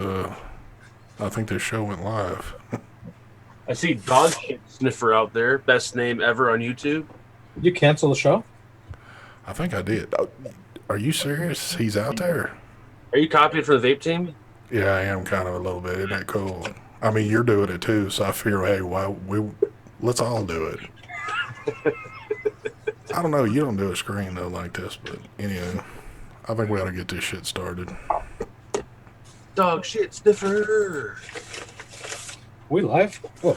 Uh, I think this show went live. I see Dog Shit Sniffer out there. Best name ever on YouTube. Did you cancel the show? I think I did. Oh, are you serious? He's out there? Are you copying from the Vape Team? Yeah, I am kind of a little bit. Isn't that cool? I mean, you're doing it too, so I figure, hey, why let's all do it. I don't know. You don't do a screen though like this, but anyway, I think we ought to get this shit started. Dog Shit Sniffer. We live? Oh.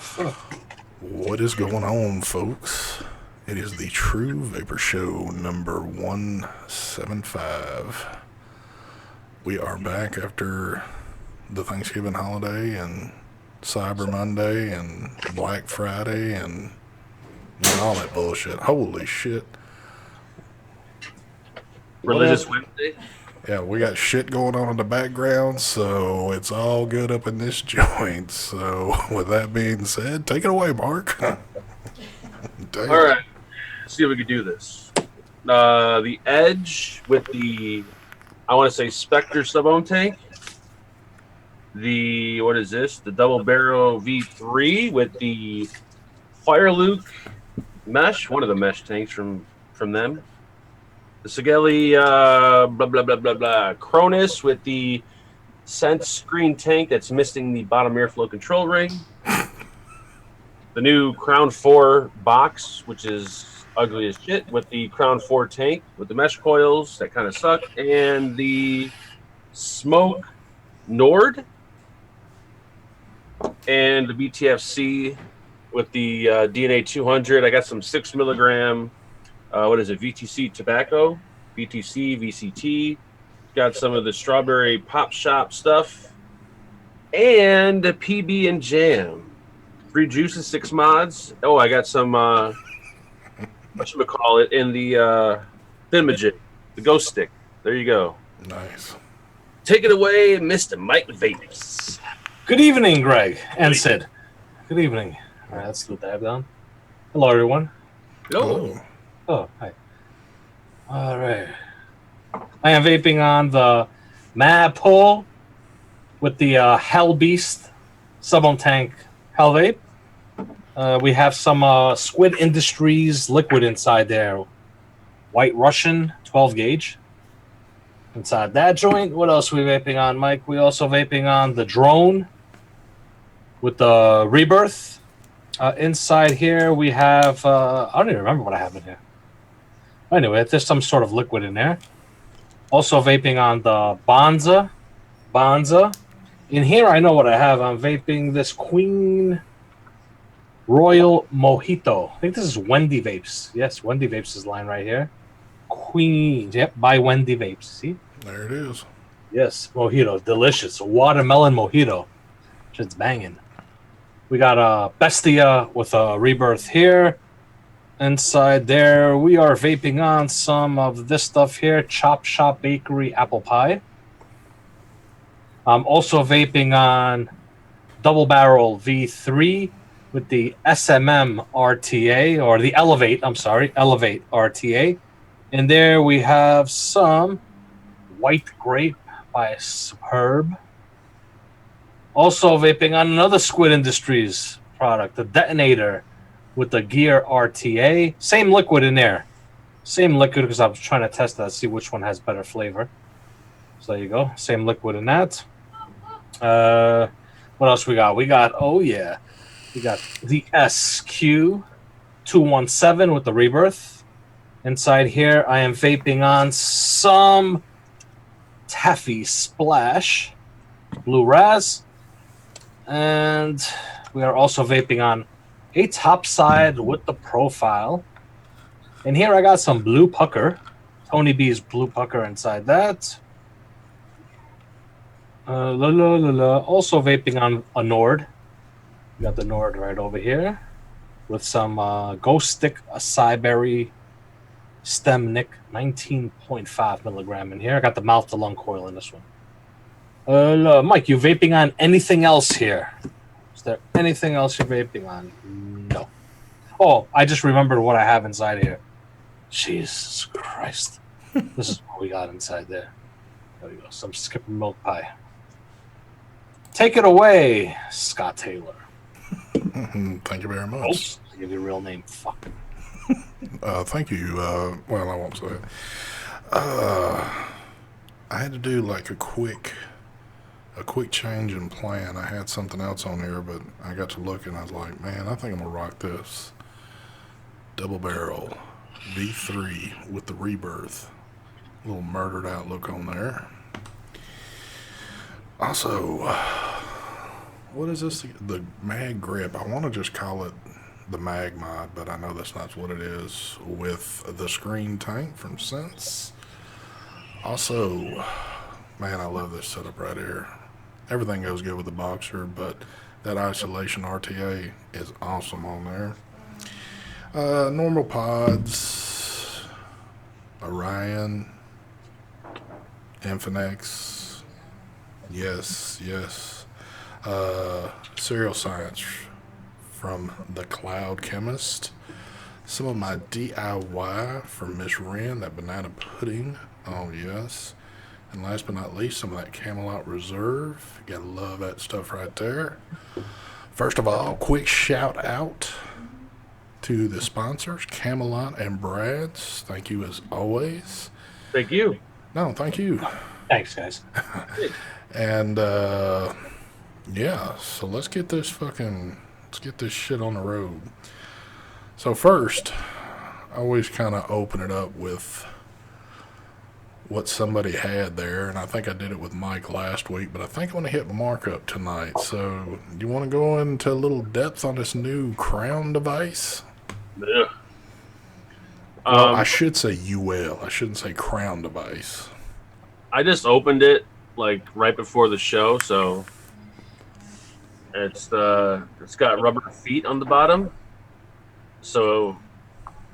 What is going on, folks? It is the True Vapor Show number 175. We are back after the Thanksgiving holiday and Cyber Monday and Black Friday and all that bullshit. Holy shit. Religious Wednesday. Yeah, we got shit going on in the background, so it's all good up in this joint. So, with that being said, take it away, Mark. All right. Let's see if we can do this. The Edge with the, I want to say, Spectre sub-ohm tank. What is this? The Double Barrel V3 with the Fire Luke mesh, one of the mesh tanks from them. The Sigelli blah blah blah blah blah Cronus with the Sense screen tank that's missing the bottom airflow control ring. The new Crown 4 box, which is ugly as shit, with the Crown 4 tank with the mesh coils that kind of suck, and the Smoke Nord and the BTFC with the DNA 200. I got some 6 milligram. What is it? VTC tobacco, VTC, VCT. Got some of the strawberry pop shop stuff, and a PB and jam. 3 juices, 6 mods. Oh, I got some. What should we call it in the Thinmagit, the Ghost Stick. There you go. Nice. Take it away, Mr. Mike Vapes. Good evening, Greg and Sid. Good evening. All right, let's do the dab down. Hello, everyone. Hello. Oh, hi. All right. I am vaping on the Mad Pull with the Hell Beast sub-ohm tank Hell Vape. We have some Squid Industries liquid inside there. White Russian 12 gauge. Inside that joint, what else are we vaping on, Mike? We also vaping on the Drone with the Rebirth. Inside here, we have, I don't even remember what I have in here. Anyway, there's some sort of liquid in there. Also vaping on the Bonza. In here, I know what I have. I'm vaping this Queen Royal Mojito. I think this is Wendy Vapes. Yes, Wendy Vapes' line right here. Queen. Yep, by Wendy Vapes. See? There it is. Yes, mojito. Delicious. Watermelon mojito. Shit's banging. We got a Bestia with a Rebirth here. Inside there, we are vaping on some of this stuff here. Chop Shop Bakery Apple Pie. I'm also vaping on Double Barrel V3 with the SMM RTA, or the Elevate RTA. And there we have some White Grape by Superb. Also vaping on another Squid Industries product, the Detonator with the Gear RTA. Same liquid in there. Same liquid because I was trying to test that, see which one has better flavor. So there you go. Same liquid in that. What else we got? We got the SQ217 with the Rebirth. Inside here, I am vaping on some Taffy Splash Blue Raz. And we are also vaping on a Topside with the Profile. And here I got some Blue Pucker. Tony B's Blue Pucker inside that. Also vaping on a Nord. We got the Nord right over here. With some Ghost Stick Acai Berry Stem Nick 19.5 milligram in here. I got the mouth to lung coil in this one. Mike, you vaping on anything else here? Is there anything else you're vaping on? No. Oh, I just remembered what I have inside here. Jesus Christ. This is what we got inside there. There we go. Some skipper milk pie. Take it away, Scott Taylor. Thank you very much. Oops, I give you a real name. Fuck. Thank you. Well, I won't say it. I had to do like a quick change in plan. I had something else on here, but I got to look and I was like, man, I think I'm gonna rock this double barrel V3 with the Rebirth. A little murdered out look on there. Also, what is this? The mag grip. I want to just call it the mag mod, but I know that's not what it is. With the screen tank from Sense. Also, man, I love this setup right here. Everything goes good with the Boxer, but that isolation RTA is awesome on there. Normal pods, Orion, Infinex, yes. Serial Science from the Cloud Chemist. Some of my DIY from Miss Wren, that banana pudding, oh yes. And last but not least, some of that Camelot Reserve. You gotta love that stuff right there. First of all, quick shout out to the sponsors, Camelot and Brad's. Thank you as always. Thank you. No, thank you. Thanks, guys. And yeah, so let's get this shit on the road. So first, I always kind of open it up with what somebody had there, and I think I did it with Mike last week, but I think I'm going to hit markup tonight. So, you want to go into a little depth on this new Crown device? Yeah. Well, I should say UL. I shouldn't say Crown device. I just opened it like right before the show, so it's got rubber feet on the bottom, so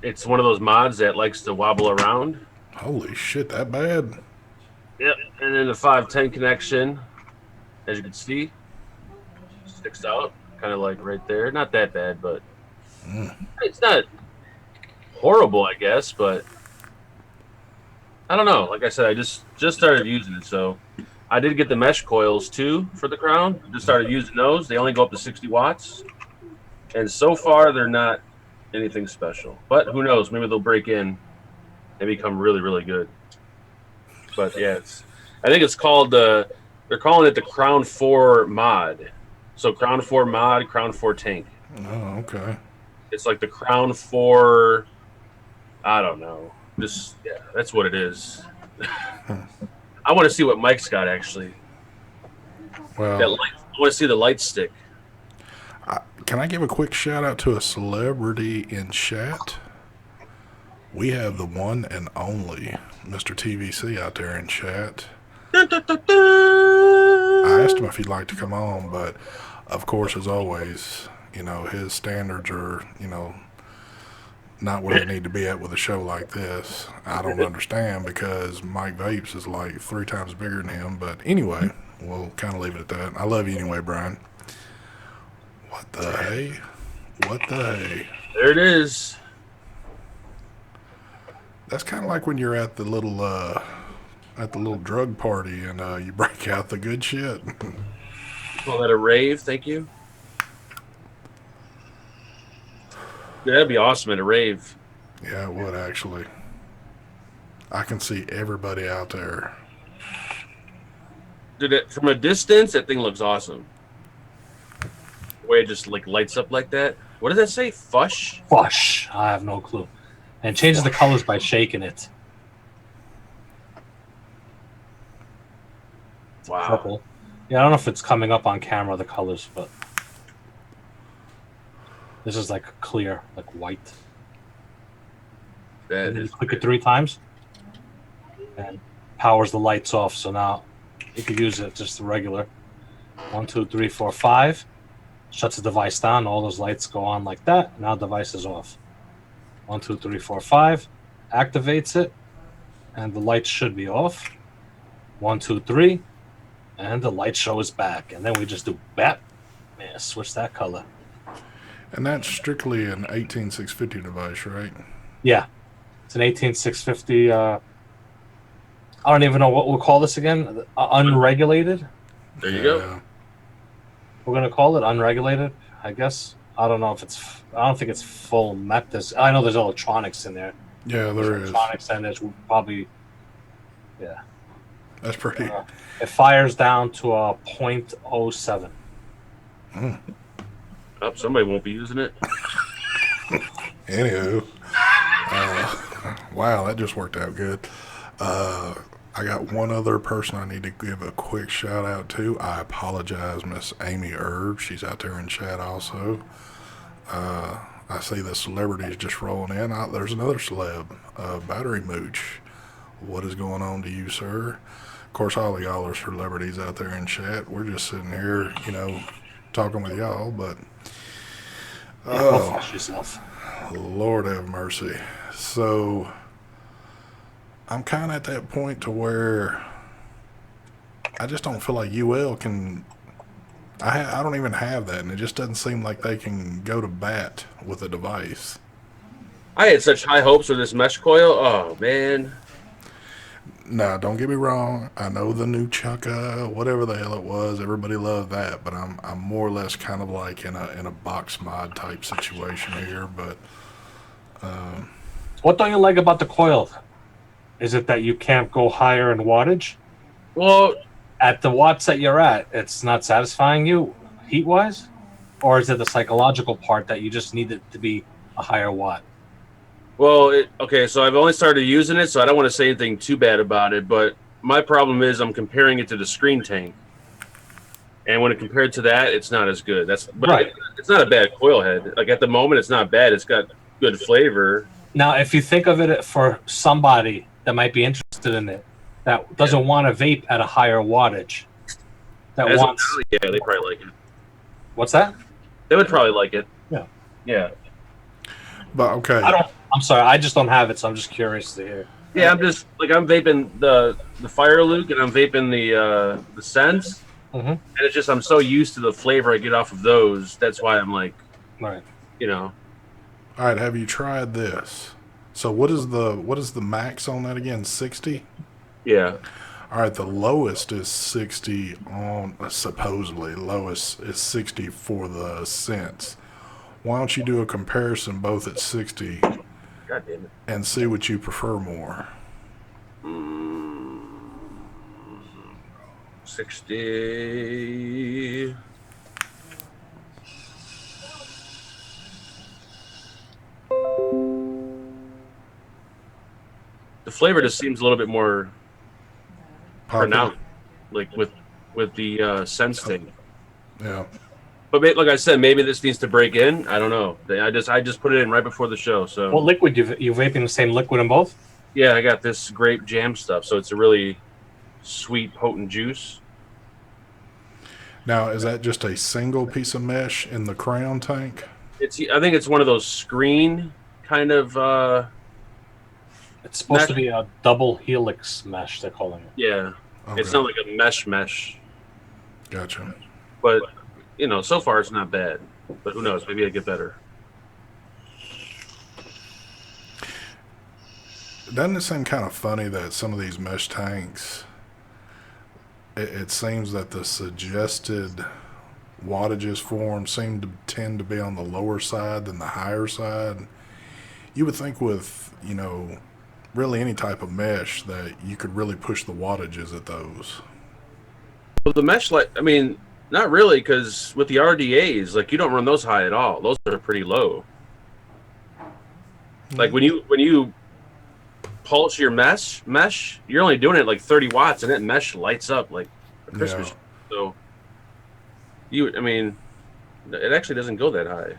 it's one of those mods that likes to wobble around. Holy shit, that bad? Yep, and then the 510 connection, as you can see, sticks out, kind of like right there. Not that bad, but it's not horrible, I guess. But I don't know. Like I said, I just started using it, so I did get the mesh coils too for the Crown. I just started using those. They only go up to 60 watts, and so far they're not anything special. But who knows? Maybe they'll break in and become really, really good. But yeah, I think it's called they're calling it the Crown 4 mod. So Crown 4 mod, Crown 4 tank. Oh, okay. It's like the Crown 4, I don't know. Just, yeah, that's what it is. I want to see what Mike's got, actually. Well, I want to see the light stick. Can I give a quick shout out to a celebrity in chat? We have the one and only Mr. TVC out there in chat. I asked him if he'd like to come on, but of course, as always, his standards are, not where they need to be at with a show like this. I don't understand because Mike Vapes is like 3 times bigger than him. But anyway, we'll kind of leave it at that. I love you anyway, Brian. What the hey? What the hey? There it is. That's kind of like when you're at the little drug party and you break out the good shit. Call that a rave? Thank you. Yeah, that'd be awesome at a rave. Yeah, it would actually. I can see everybody out there. Dude, from a distance, that thing looks awesome. The way it just like lights up like that. What does that say? Fush? Fush. I have no clue. And changes the colors by shaking it. Wow. Purple. Yeah, I don't know if it's coming up on camera, the colors, but this is like clear, like white. That And then is you click it 3 times and powers the lights off. So now you could use it just the regular. 1, 2, 3, 4, 5. Shuts the device down. All those lights go on like that. Now the device is off. 1, 2, 3, 4, 5. Activates it, and the lights should be off. 1, 2, 3, and the light show is back. And then we just do bap. Yeah, switch that color. And that's strictly an 18650 device, right? Yeah, it's an 18650. I don't even know what we'll call this again. Unregulated. There you go. we're gonna call it unregulated, I guess. I don't know if it's. I don't think it's full meth. I know there's electronics in there. Yeah, There's there is. electronics and there's probably. Yeah. That's pretty. It fires down to a .07. Oh, somebody won't be using it. Anywho, wow, that just worked out good. I got one other person I need to give a quick shout out to. I apologize, Miss Amy Herb. She's out there in chat also. I see the celebrities just rolling in. There's another celeb, Battery Mooch. What is going on to you, sir? Of course, all of y'all are celebrities out there in chat. We're just sitting here, talking with y'all, but Go fuck yourself. Lord have mercy. So I'm kind of at that point to where I just don't feel like UL can. I don't even have that, and it just doesn't seem like they can go to bat with a device. I had such high hopes for this mesh coil. Oh man. Now, don't get me wrong. I know the new Chukka, whatever the hell it was, everybody loved that. But I'm more or less kind of like in a box mod type situation here. But What don't you like about the coil? Is it that you can't go higher in wattage? Well, At the watts that you're at, it's not satisfying you heat wise? Or is it the psychological part that you just need it to be a higher watt? well, okay. So I've only started using it, so I don't want to say anything too bad about it. But my problem is I'm comparing it to the screen tank, and when it compared to that, it's not as good. But Right. it's not a bad coil head. Like at the moment, it's not bad. It's got good flavor. Now, if you think of it for somebody that might be interested in it, that doesn't want to vape at a higher wattage, that As of wants now, yeah, they probably like it. what's that? They would probably like it. Yeah. Yeah. okay. I'm sorry, I just don't have it, so I'm just curious to hear. Yeah, I'm vaping the Fire Luke and I'm vaping the Sense, Mm-hmm. and it's just I'm so used to the flavor I get off of those. That's why I'm like, Right. All right. Have you tried this? So what is the max on that again? 60. yeah. All right, the lowest is 60 on, supposedly, lowest is 60 for the cents. Why don't you do a comparison both at 60 God damn it. and see what you prefer more? 60. The flavor just seems a little bit more pronounced, like with the Sense tank. Yeah. But like I said, maybe this needs to break in. I don't know. I just put it in right before the show. So What liquid you vaping the same liquid in both? yeah, I got this grape jam stuff. So it's a really sweet, potent juice. Now, is that just a single piece of mesh in the crown tank? I think it's one of those screen kind of. It's supposed Mesh. to be a double helix mesh, they're calling it. Yeah, Okay. it's not like a mesh, Gotcha. but so far it's not bad. But who knows? Maybe I get better. Doesn't it seem kind of funny that some of these mesh tanks, it seems that the suggested wattages for them seem to tend to be on the lower side than the higher side? You would think with, really any type of mesh that you could really push the wattages at those. Well, the mesh, not really, because with the RDAs, you don't run those high at all. Those are pretty low. Like when you pulse your mesh, you're only doing it 30 watts, and that mesh lights up like a Christmas. Yeah. So it actually doesn't go that high.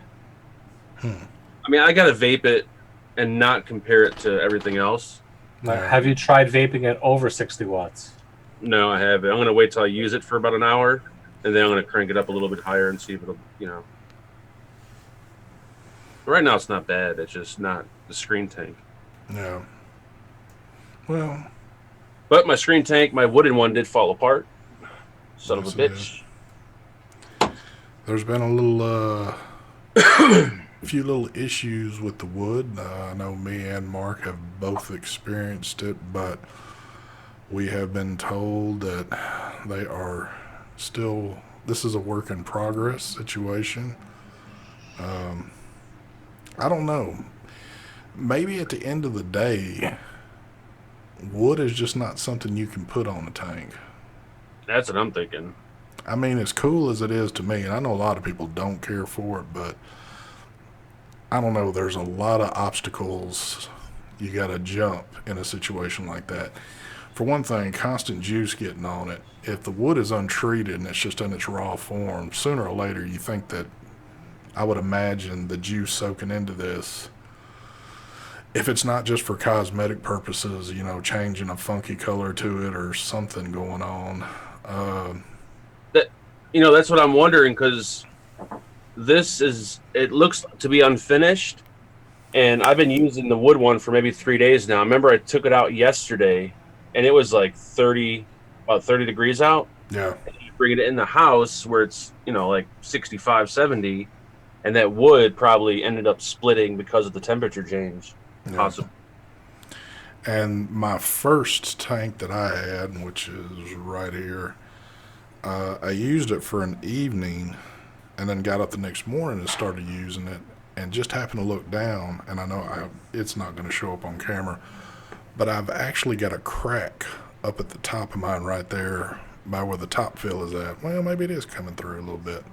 I gotta vape it and not compare it to everything else. Yeah. Have you tried vaping at over 60 watts? No, I haven't. I'm gonna wait till I use it for about an hour, and then I'm gonna crank it up a little bit higher and see if it'll, But right now it's not bad. It's just not the screen tank. Yeah. Well, But my screen tank, my wooden one, did fall apart. Son of a Yes, it bitch. there's been a little, few little issues with the wood. I know me and Mark have both experienced it, but we have been told that they are still this is a work in progress situation. I don't know. Maybe at the end of the day, wood is just not something you can put on a tank. That's what I'm thinking. I mean, as cool as it is to me, and I know a lot of people don't care for it, but I don't know. There's a lot of obstacles you got to jump in a situation like that. For one thing, constant juice getting on it. If the wood is untreated and it's just in its raw form, sooner or later you think that, I would imagine, the juice soaking into this, if it's not just for cosmetic purposes, changing a funky color to it or something going on. That that's what I'm wondering, because it looks to be unfinished, and I've been using the wood one for maybe 3 days now. I remember I took it out yesterday, and it was like about 30 degrees out. Yeah. And you bring it in the house where it's like 65, 70, and that wood probably ended up splitting because of the temperature change. Yeah. Possibly. And my first tank that I had, which is right here, I used it for an evening and then got up the next morning and started using it, and just happened to look down, and I know it's not going to show up on camera, but I've actually got a crack up at the top of mine right there by where the top fill is at. Well, maybe it is coming through a little bit.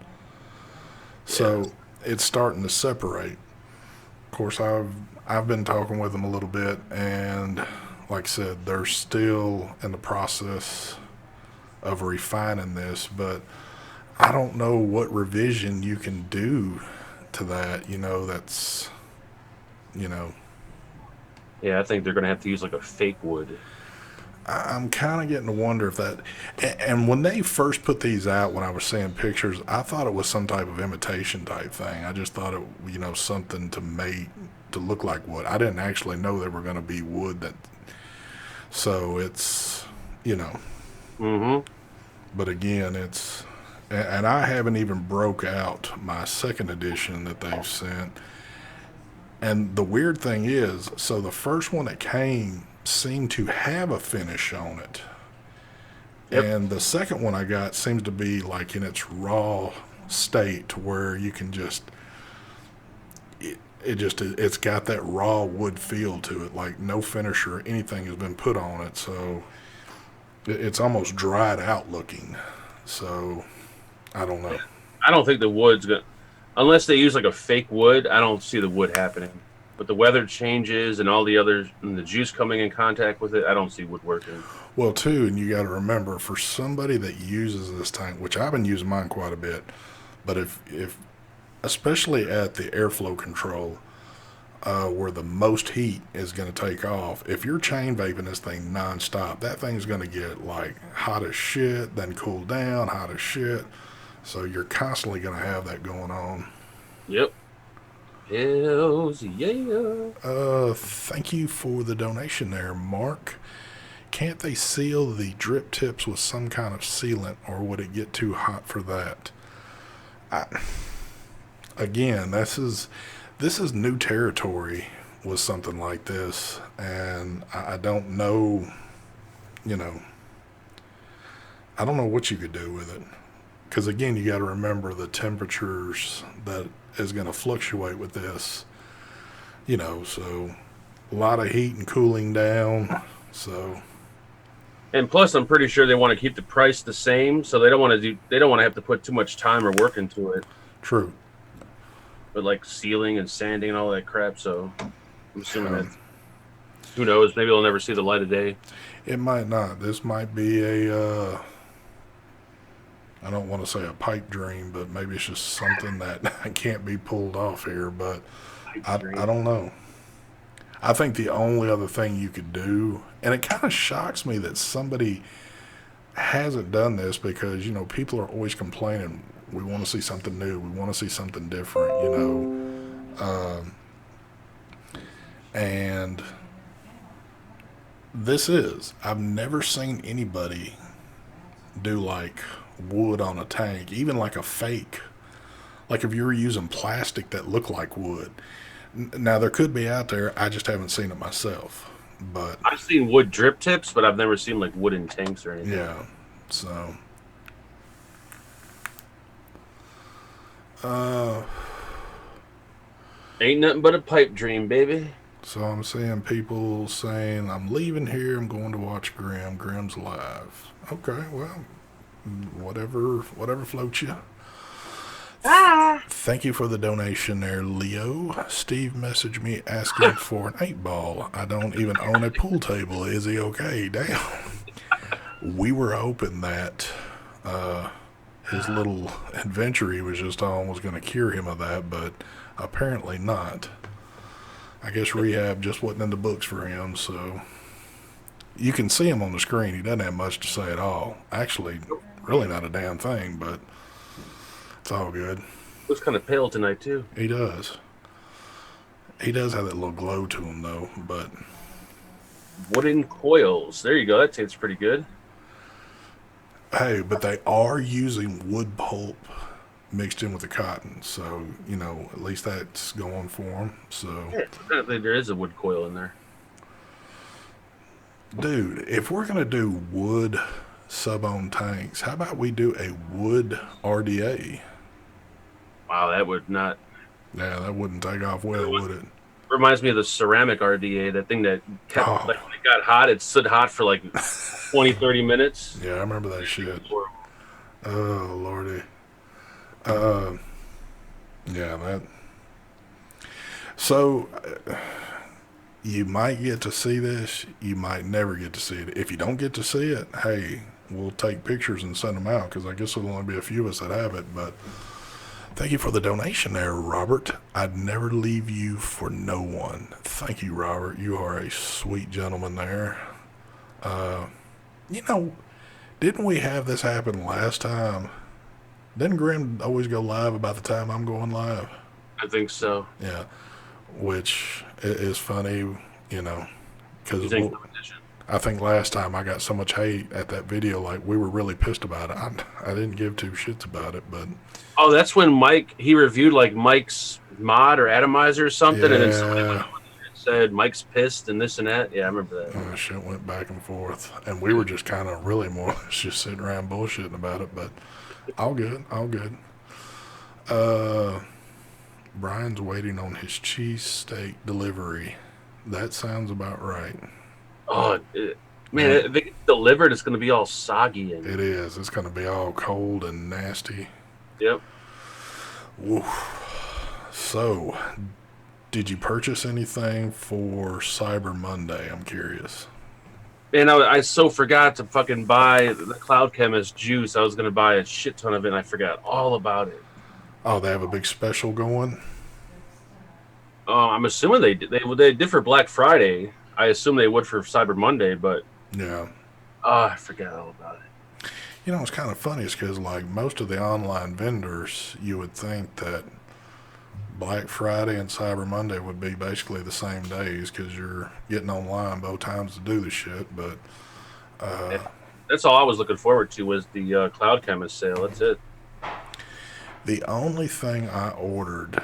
So it's starting to separate. Of course, I've been talking with them a little bit, and like I said, they're still in the process of refining this, but I don't know what revision you can do to that. That's Yeah, I think they're going to have to use like a fake wood. I'm kind of getting to wonder if that. And when they first put these out, when I was seeing pictures, I thought it was some type of imitation type thing. I just thought it, something to look like wood. I didn't actually know they were going to be wood. So it's, Mm-hmm. But again, and I haven't even broke out my second edition that they've sent. And the weird thing is, so the first one that came seemed to have a finish on it. Yep. And the second one I got seems to be like in its raw state, where you can just, it's got that raw wood feel to it, like no finish or anything has been put on it. So it's almost dried out looking. So I don't know. I don't think the wood's going to, unless they use like a fake wood, I don't see the wood happening. But the weather changes and all the others, and the juice coming in contact with it, I don't see wood working. Well, too, and you got to remember, for somebody that uses this tank, which I've been using mine quite a bit, but if especially at the airflow control, where the most heat is going to take off, if you're chain vaping this thing nonstop, that thing's going to get like hot as shit, then cool down, hot as shit. So you're constantly going to have that going on. Yep. Hells yeah. Thank you for the donation there, Mark. Can't they seal the drip tips with some kind of sealant, or would it get too hot for that? Again, this is new territory with something like this, and I don't know, I don't know what you could do with it. Because again, you got to remember the temperatures that is going to fluctuate with this, so a lot of heat and cooling down. So, and plus, I'm pretty sure they want to keep the price the same, so they don't want to have to put too much time or work into it. True. But like sealing and sanding and all that crap. So I'm assuming that, who knows? Maybe they'll never see the light of day. It might not. This might be a. I don't want to say a pipe dream, but maybe it's just something that can't be pulled off here. But I don't know. I think the only other thing you could do, and it kind of shocks me that somebody hasn't done this, because, people are always complaining, we want to see something new, we want to see something different, and I've never seen anybody do like wood on a tank, even like a fake, like if you were using plastic that looked like wood. Now there could be out there, I just haven't seen it myself. But I've seen wood drip tips, but I've never seen like wooden tanks or anything. Yeah, so Ain't nothing but a pipe dream, baby. So I'm seeing people saying, I'm leaving here, I'm going to watch Grim. Grim's live. Okay, well, whatever floats you. Thank you for the donation there, Leo. Steve messaged me asking for an 8-ball. I don't even own a pool table. Is he okay? Damn. We were hoping that his little adventure he was just on was going to cure him of that, but apparently not. I guess rehab just wasn't in the books for him, so you can see him on the screen. He doesn't have much to say at all. Actually, really not a damn thing, but it's all good. Looks kind of pale tonight, too. He does. He does have that little glow to him, though, but... Wooden coils. There you go. That tastes pretty good. Hey, but they are using wood pulp mixed in with the cotton, so, you know, at least that's going for them, so... Yeah, apparently there is a wood coil in there. Dude, if we're going to do wood sub-ohm tanks, how about we do a wood RDA? Wow, that would not... Yeah, that wouldn't take off well, would it? Reminds me of the ceramic RDA, that thing that kept, like, when it got hot, it stood hot for like 20, 30 minutes. Yeah, I remember that shit. Oh, Lordy. Yeah, that... So, you might get to see this, you might never get to see it. If you don't get to see it, hey, we'll take pictures and send them out, because I guess there'll only be a few of us that have it, but... Thank you for the donation there, Robert. I'd never leave you for no one. Thank you, Robert. You are a sweet gentleman there. You know, didn't we have this happen last time? Didn't Grim always go live about the time I'm going live? I think so. Yeah, which is funny, you know, because I think last time I got so much hate at that video, like we were really pissed about it. I didn't give two shits about it, but... Oh, that's when Mike, he reviewed like Mike's mod or atomizer or something, and then somebody went on and said Mike's pissed and this and that. Yeah, I remember that. Shit went back and forth, and we were just kind of really more just sitting around bullshitting about it, but all good, all good. Brian's waiting on his cheesesteak delivery. That sounds about right. Oh, man, if it gets delivered, it's going to be all soggy. And... It is. It's going to be all cold and nasty. Yep. Oof. So, did you purchase anything for Cyber Monday? I'm curious. Man, I so forgot to fucking buy the Cloud Chemist juice. I was going to buy a shit ton of it, and I forgot all about it. Oh, they have a big special going? I'm assuming they did for Black Friday. I assume they would for Cyber Monday, but... Yeah. Oh, I forgot all about it. You know, it's kind of funny is because, like, most of the online vendors, you would think that Black Friday and Cyber Monday would be basically the same days because you're getting online both times to do the shit, but... That's all I was looking forward to was the Cloud Chemist sale. That's it. The only thing I ordered,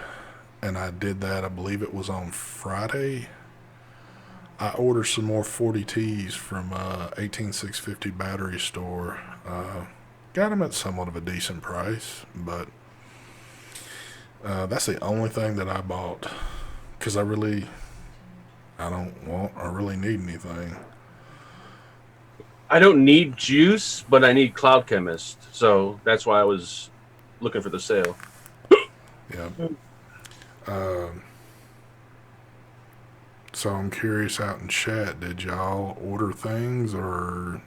and I did that, I believe it was on Friday... I ordered some more 40Ts from 18650 Battery Store. Got them at somewhat of a decent price, but that's the only thing that I bought because I really don't want or really need anything. I don't need juice, but I need Cloud Chemist, so that's why I was looking for the sale. Yeah. So I'm curious out in chat, did y'all order things, or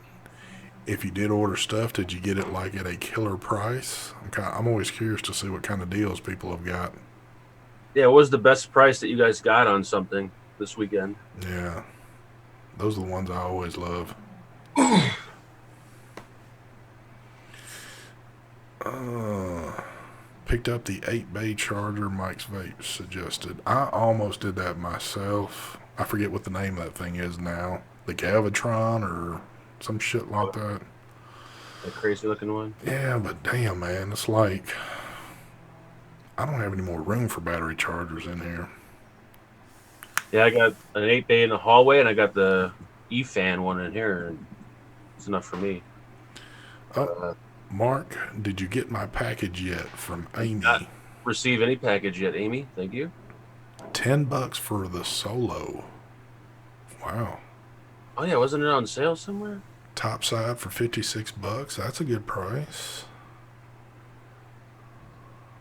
if you did order stuff, did you get it like at a killer price? I'm always curious to see what kind of deals people have got. Yeah, what was the best price that you guys got on something this weekend? Yeah, those are the ones I always love. Picked up the 8-bay charger Mike's Vapes suggested. I almost did that myself. I forget what the name of that thing is now. The Gavatron or some shit like that. That crazy looking one? Yeah, but damn, man. It's like, I don't have any more room for battery chargers in here. Yeah, I got an 8-bay in the hallway, and I got the E-fan one in here, and it's enough for me. Oh, Mark, did you get my package yet from Amy? receive any package yet, Amy. Thank you. $10 for the Solo. Wow. Oh yeah, wasn't it on sale somewhere? Top side for $56. That's a good price.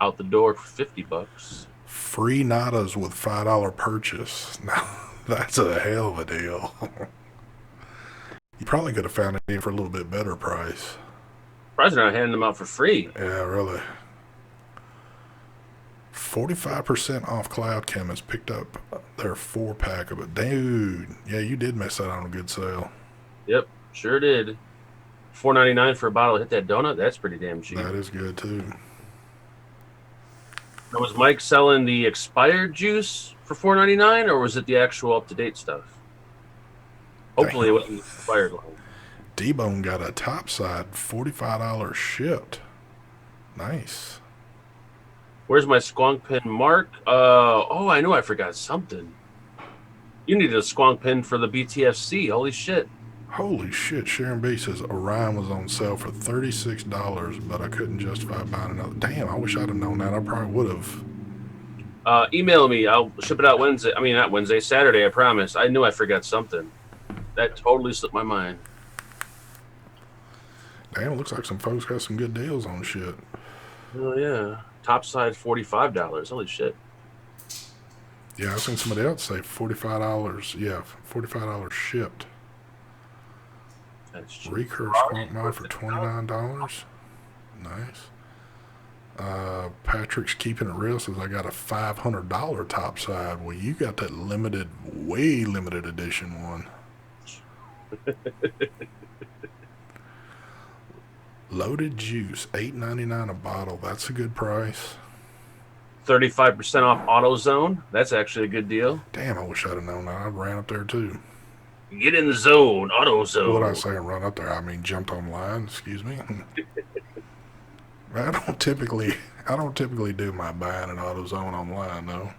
Out the door for $50. Free Nadas with $5 purchase. Now, that's a hell of a deal. You probably could have found it for a little bit better price. Surprised they're not handing them out for free. Yeah, really. 45% off Cloud Chemist picked up their 4-pack of it. Dude, yeah, you did miss out on a good sale. Yep, sure did. $4.99 for a bottle of Hit That Donut. That's pretty damn cheap. That is good too. Now, was Mike selling the expired juice for $4.99, or was it the actual up-to-date stuff? Hopefully, it wasn't the expired line. D-Bone got a topside $45 shipped. Nice. Where's my squonk pin, Mark? Oh, I knew I forgot something. You needed a squonk pin for the BTFC. Holy shit. Holy shit, Sharon B says Orion was on sale for $36, but I couldn't justify buying another. Damn, I wish I'd have known that. I probably would have. Email me. I'll ship it out Wednesday. I mean, not Wednesday, Saturday, I promise. I knew I forgot something. That totally slipped my mind. Damn, it looks like some folks got some good deals on shit. Oh, yeah. Top side $45. Holy shit. Yeah, I seen somebody else say $45. Yeah, $45 shipped. That's cheap. Recurve Squonk Mod for $29. Nice. Patrick's Keeping It Real says I got a $500 top side. Well, you got that limited, way limited edition one. Loaded Juice, $8.99 a bottle. That's a good price. 35% off AutoZone. That's actually a good deal. Damn, I wish I'd have known that. I ran up there too. Get in the zone, AutoZone. What did I say? Run up there? I mean, jumped online. Excuse me. I don't typically do my buying at AutoZone online though.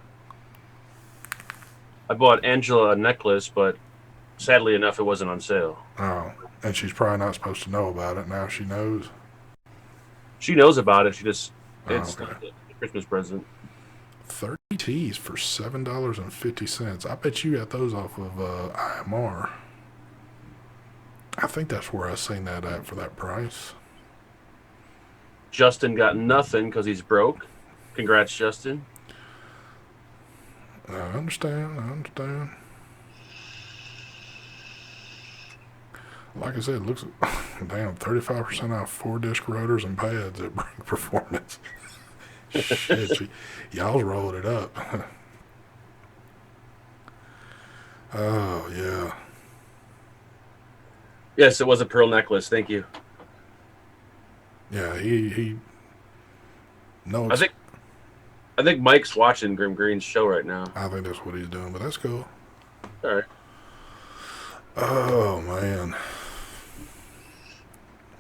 I bought Angela a necklace, but sadly enough, it wasn't on sale. Oh, and she's probably not supposed to know about it. Now she knows. She knows about it. She just it's okay. a Christmas present. 30 teas for $7.50. I bet you got those off of IMR. I think that's where I seen that at for that price. Justin got nothing because he's broke. Congrats, Justin. I understand. Like I said, it looks damn 35% off 4-disc rotors and pads at Brink Performance. Shit, y'all's rolled it up. Oh yeah. Yes, it was a pearl necklace. Thank you. Yeah, he. No, I think Mike's watching Grim Green's show right now. I think that's what he's doing, but that's cool. All right. Oh man.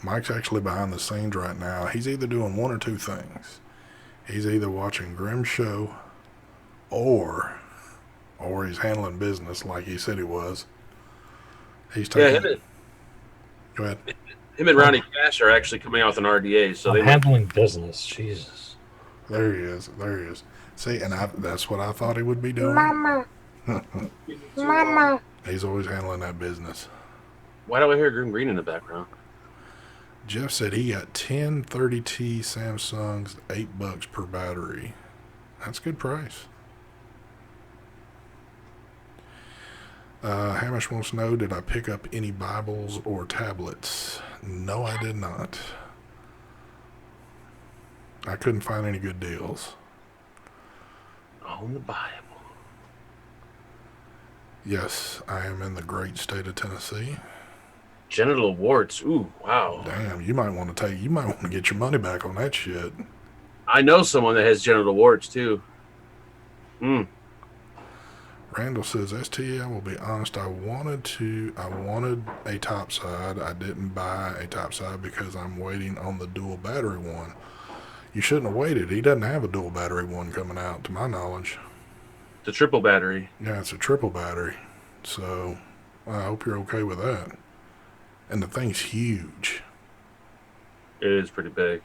Mike's actually behind the scenes right now. He's either doing one or two things. He's either watching Grim's show or he's handling business like he said he was. He's taking... Go ahead. Him and Ronnie Cash are actually coming out with an RDA. So I'm handling business. Jesus. There he is. See, and that's what I thought he would be doing. Mama. Mama. He's always handling that business. Why do I hear Grim Green in the background? Jeff said he got 10 30T Samsungs, $8 per battery. That's a good price. Hamish wants to know, did I pick up any Bibles or tablets? No, I did not. I couldn't find any good deals. On the Bible. Yes, I am in the great state of Tennessee. Genital warts. Ooh, wow. Damn, you might want to get your money back on that shit. I know someone that has genital warts too. Randall says, ST, I will be honest, I wanted a topside. I didn't buy a topside because I'm waiting on the dual battery one. You shouldn't have waited. He doesn't have a dual battery one coming out, to my knowledge. It's a triple battery. Yeah, it's a triple battery. So, I hope you're okay with that. And the thing's huge. It is pretty big.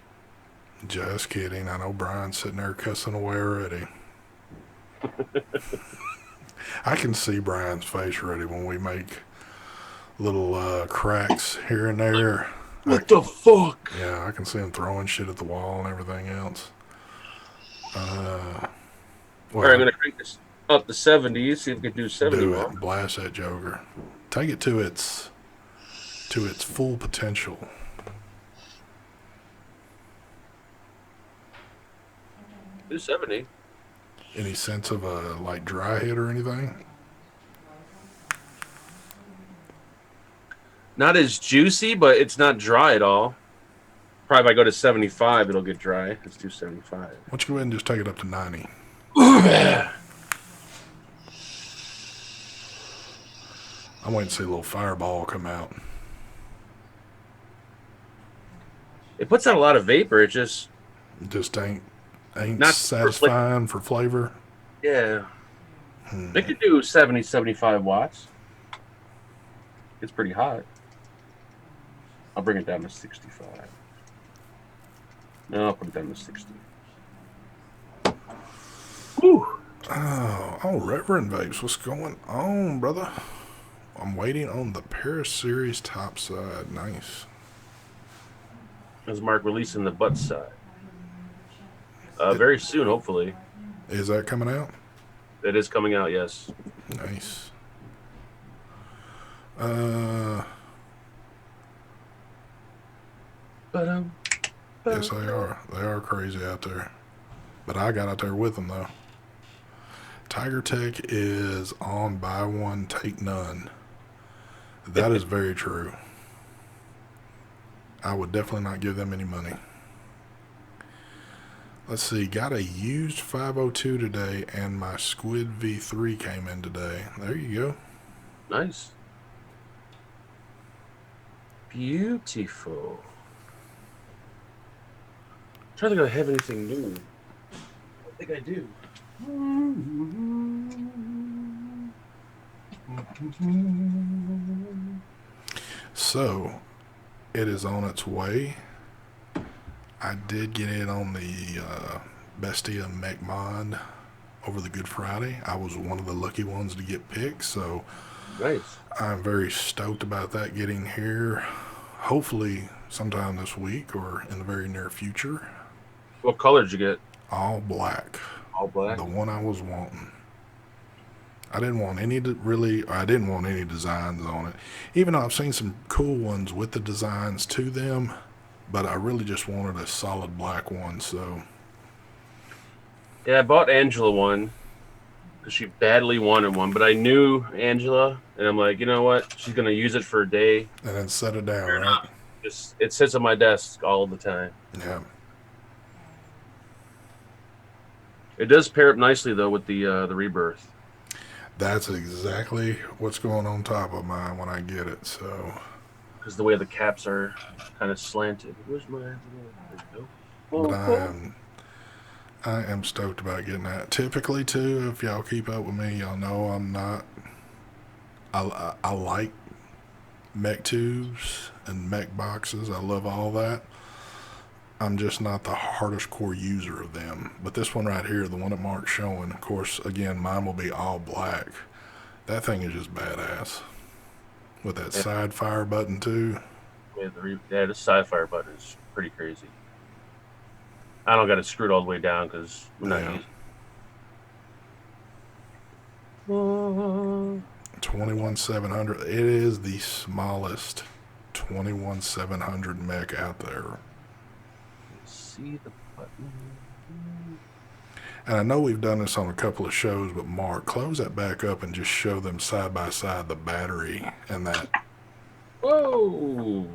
Just kidding. I know Brian's sitting there cussing away already. I can see Brian's face already when we make little cracks here and there. What the fuck? Yeah, I can see him throwing shit at the wall and everything else. All right, I'm gonna crank this up to 70. See if we can do 70 do more. it. Blast that Joker. Take it to its full potential. Do 70. Any sense of a like dry hit or anything? Not as juicy, but it's not dry at all. Probably if I go to 75, it'll get dry. Let's do 75. Why don't you go ahead and just take it up to 90? I'm waiting to see a little fireball come out. It puts out a lot of vapor. It just It just ain't Not satisfying for flavor. yeah. They could do 70, 75 watts. It's pretty hot. I'll bring it down to 65. No, I'll put it down to 60. Whew. Oh, Reverend Vapes, what's going on, brother? I'm waiting on the Paris Series top side. Nice. There's Mark releasing the butt side. Very soon, hopefully. Is that coming out? It is coming out, yes. Nice. Yes, they are. They are crazy out there. But I got out there with them, though. Tiger Tech is on buy one, take none. That is very true. I would definitely not give them any money. Let's see. Got a used 502 today, and my Squid V3 came in today. There you go. Nice. Beautiful. I'm trying to think if I have anything new. I think I do. So, it is on its way. I did get it on the Bestia Mech Mod over the Good Friday. I was one of the lucky ones to get picked, so Nice. I'm very stoked about that getting here. Hopefully sometime this week or in the very near future. What color did you get? All black. All black. The one I was wanting. I didn't want any designs on it. Even though I've seen some cool ones with the designs to them, but I really just wanted a solid black one, so. Yeah, I bought Angela one because she badly wanted one, but I knew Angela, and I'm like, you know what? She's gonna use it for a day. And then set it down, Fair right? enough. Just it sits on my desk all the time. Yeah. It does pair up nicely though with the Rebirth. That's exactly what's going on top of mine when I get it, so. Because the way the caps are kind of slanted. Where's my? There we go. But I am stoked about getting that. Typically, too, if y'all keep up with me, y'all know I'm not. I like mech tubes and mech boxes. I love all that. I'm just not the hardest core user of them. But this one right here, the one that Mark's showing, of course, again, mine will be all black. That thing is just badass. With that side fire button, too. Yeah, the sci-fi button is pretty crazy. I don't got it screwed all the way down because we're not using. 21700. It is the smallest 21700 mech out there. See the button. And I know we've done this on a couple of shows, but Mark, close that back up and just show them side by side the battery and that. Whoa!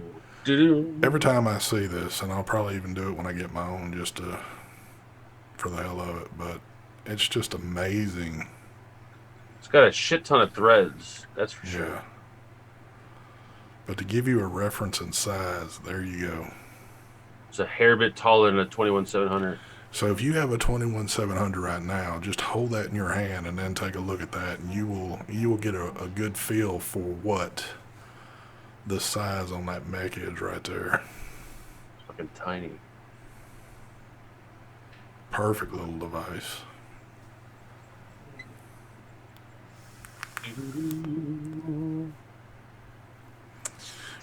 Doo-doo. Every time I see this, and I'll probably even do it when I get my own just for the hell of it, but it's just amazing. It's got a shit ton of threads, that's for sure. Yeah. But to give you a reference in size, there you go. It's a hair bit taller than a 21700. So if you have a 21700 right now, just hold that in your hand and then take a look at that, and you will get a good feel for what the size on that mech is right there. It's fucking tiny. perfect little device.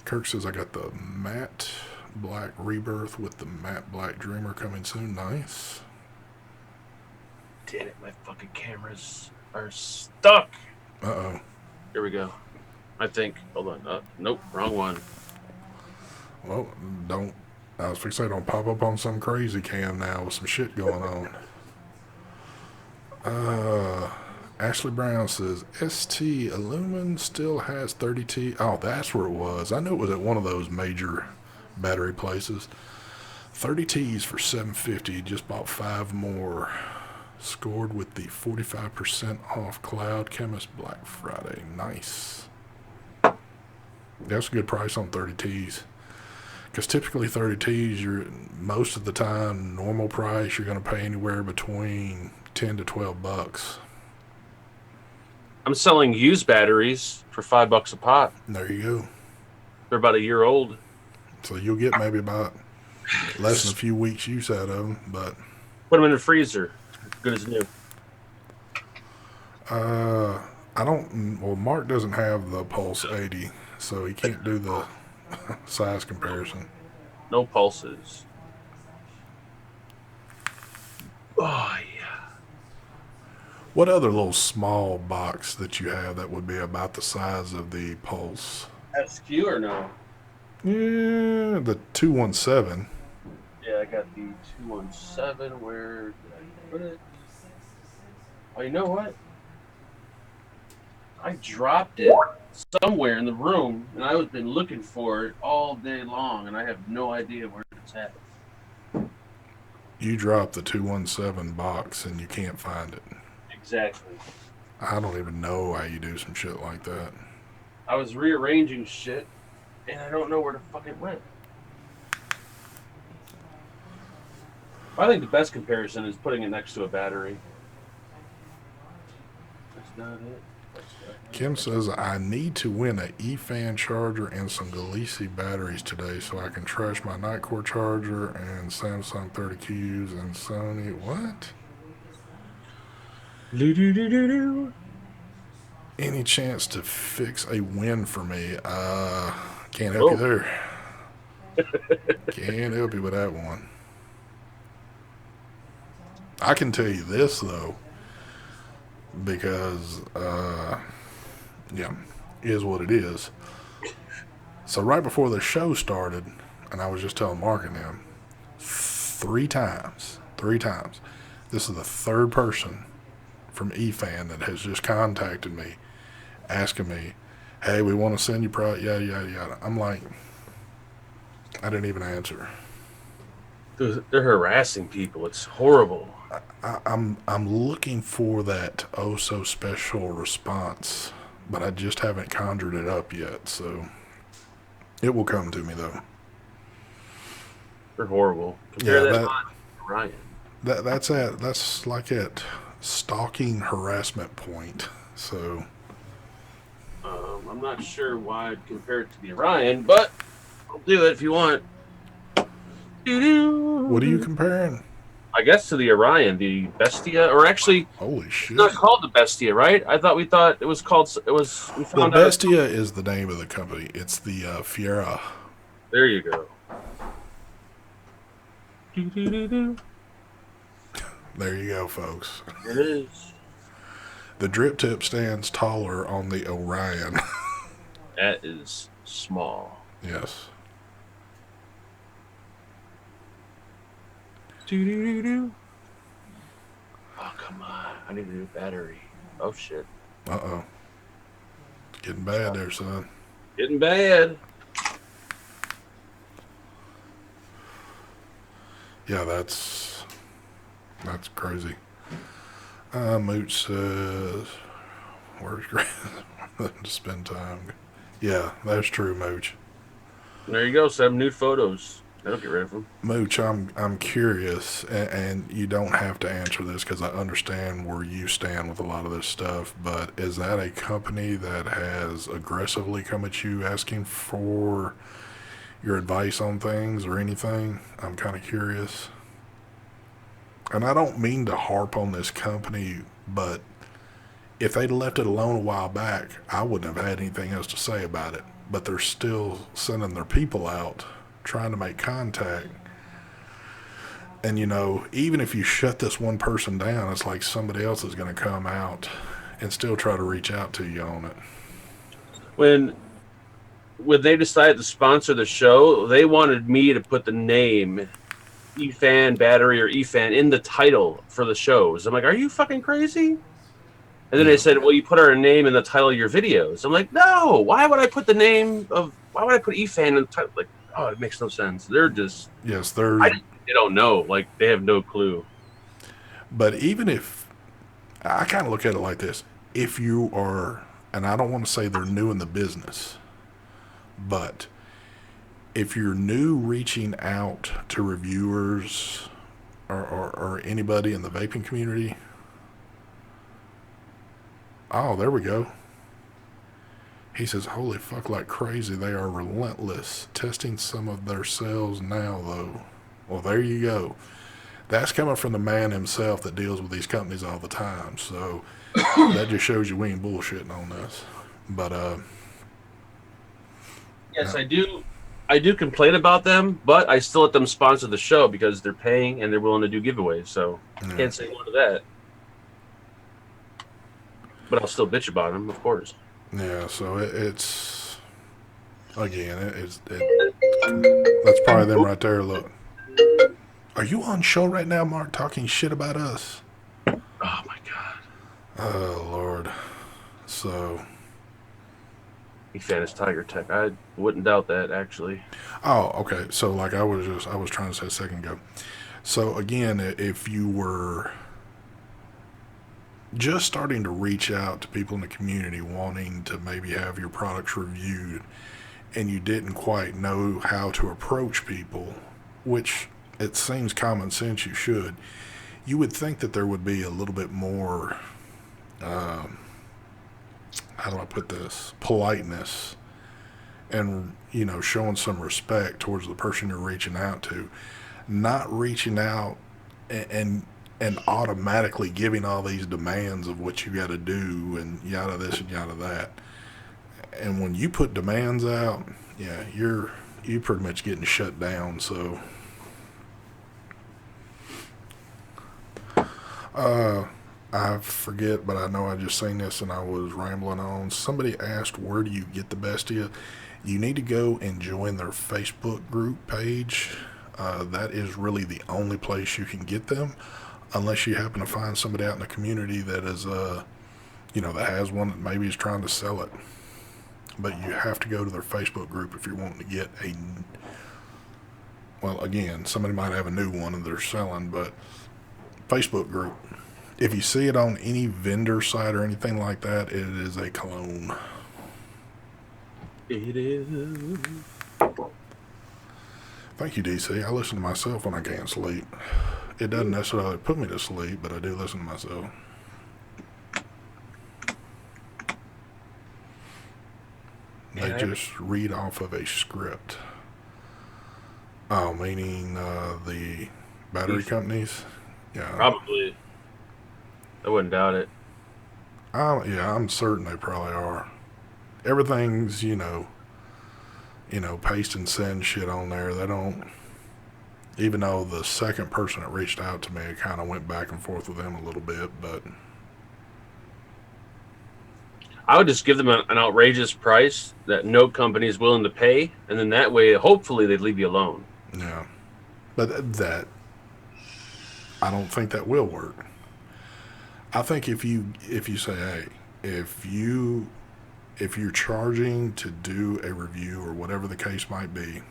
Kirk says I got the matte black Rebirth with the matte black Dreamer coming soon. Nice. Damn it, my fucking cameras are stuck. Uh-oh. Here we go. I think. Hold on. Nope, wrong one. Well, don't. I was fixing to say don't pop up on some crazy cam now with some shit going on. Ashley Brown says ST Illumin still has 30T. Oh, that's where it was. I knew it was at one of those major battery places. 30Ts for $750. Just bought 5 more. Scored with the 45% off Cloud Chemist Black Friday. Nice. That's a good price on 30Ts. Because typically 30Ts, you're most of the time normal price, you're going to pay anywhere between 10 to 12 bucks. I'm selling used batteries for $5 a pop. There you go. They're about a year old. So you'll get maybe about less than a few weeks use out of them, but Put them in the freezer. Good as new. I don't. Well, Mark doesn't have the Pulse 80, so he can't do the size comparison. No pulses. Oh, yeah. What other little small box that you have that would be about the size of the Pulse? SQ or no? Yeah, the 217. Yeah, I got the 217. Where did I put it? Oh, you know what? I dropped it somewhere in the room, and I've been looking for it all day long, and I have no idea where it's at. You dropped the 217 box and you can't find it. Exactly. I don't even know how you do some shit like that. I was rearranging shit, and I don't know where the fuck it went. I think the best comparison is putting it next to a battery. That's not it. Kim says, I need to win an E-fan charger and some Galeesi batteries today so I can trash my Nightcore charger and Samsung 30Qs and Sony. What? Any chance to fix a win for me? Can't help you there. Can't help you with that one. I can tell you this, though, because, is what it is. So right before the show started, and I was just telling Mark and them, three times, this is the third person from eFan that has just contacted me, asking me, hey, we want to send you product, yada, yada, yada. I'm like, I didn't even answer. They're harassing people. It's horrible. I'm looking for that oh so special response, but I just haven't conjured it up yet, so it will come to me though. They're horrible. Compare that to Ryan. That's like at stalking harassment point. So I'm not sure why I'd compare it to the Orion, but I'll do it if you want. What are you comparing? I guess to the Orion, the Bestia, or actually, holy shit, it's not called the Bestia, right? I thought we thought it was called. It was. We found the Bestia is the name of the company. It's the Fiera. There you go. There you go, folks. It is. The drip tip stands taller on the Orion. That is small. Yes. Oh, come on. I need a new battery. Oh, shit. Uh-oh. It's getting bad there, son. Getting bad. Yeah, that's crazy. Mooch says, where's Grant? To spend time. Yeah, that's true, Mooch. There you go. 7 nude photos. That'll get rid of them. Mooch, I'm curious, and you don't have to answer this because I understand where you stand with a lot of this stuff, but is that a company that has aggressively come at you asking for your advice on things or anything? I'm kind of curious. and I don't mean to harp on this company, but if they'd left it alone a while back, I wouldn't have had anything else to say about it. But they're still sending their people out, trying to make contact. And even if you shut this one person down, it's like somebody else is going to come out and still try to reach out to you on it. When they decided to sponsor the show, they wanted me to put the name eFan Battery or eFan in the title for the shows. I'm like, are you fucking crazy? And then they said, well, you put our name in the title of your videos. I'm like, no, why would I put the name of, why would I put eFan in the title? Like, oh, it makes no sense. They're just, Yes, they don't know. Like, they have no clue. But even if, I kind of look at it like this. If you are, and I don't want to say they're new in the business, but if you're new reaching out to reviewers or anybody in the vaping community, oh, there we go. He says, holy fuck, like crazy. They are relentless. Testing some of their cells now, though. Well, there you go. That's coming from the man himself that deals with these companies all the time. So that just shows you we ain't bullshitting on this. But, yes, I do complain about them, but I still let them sponsor the show because they're paying and they're willing to do giveaways. So I can't say no to that. But I'll still bitch about them, of course. Yeah, so it's again, that's probably them right there. Look, are you on show right now, Mark, talking shit about us? Oh my god. Oh Lord. So eFan is Tiger Tech. I wouldn't doubt that, actually. Oh, okay. So like I was trying to say a second ago. So again, if you were just starting to reach out to people in the community wanting to maybe have your products reviewed and you didn't quite know how to approach people, which it seems common sense you should, you would think that there would be a little bit more, how do I put this, politeness and, showing some respect towards the person you're reaching out to, not reaching out and automatically giving all these demands of what you got to do and yada this and yada that. And when you put demands out, yeah, you pretty much getting shut down. So, I forget, but I know I just seen this and I was rambling on. Somebody asked, where do you get the bestia? You need to go and join their Facebook group page. That is really the only place you can get them, unless you happen to find somebody out in the community that is, that has one that maybe is trying to sell it. But you have to go to their Facebook group if you're wanting to get well, again, somebody might have a new one that they're selling, but Facebook group. If you see it on any vendor site or anything like that, it is a clone. It is. Thank you, DC. I listen to myself when I can't sleep. It doesn't necessarily put me to sleep, but I do listen to myself. They just read off of a script. Oh, meaning the battery companies? Yeah. Probably. I wouldn't doubt it. Yeah, I'm certain they probably are. Everything's, paste and send shit on there. They don't, even though the second person that reached out to me, I kind of went back and forth with them a little bit, but I would just give them an outrageous price that no company is willing to pay, and then that way, hopefully, they'd leave you alone. yeah. But that, I don't think that will work. I think if you say, hey, if you're charging to do a review or whatever the case might be,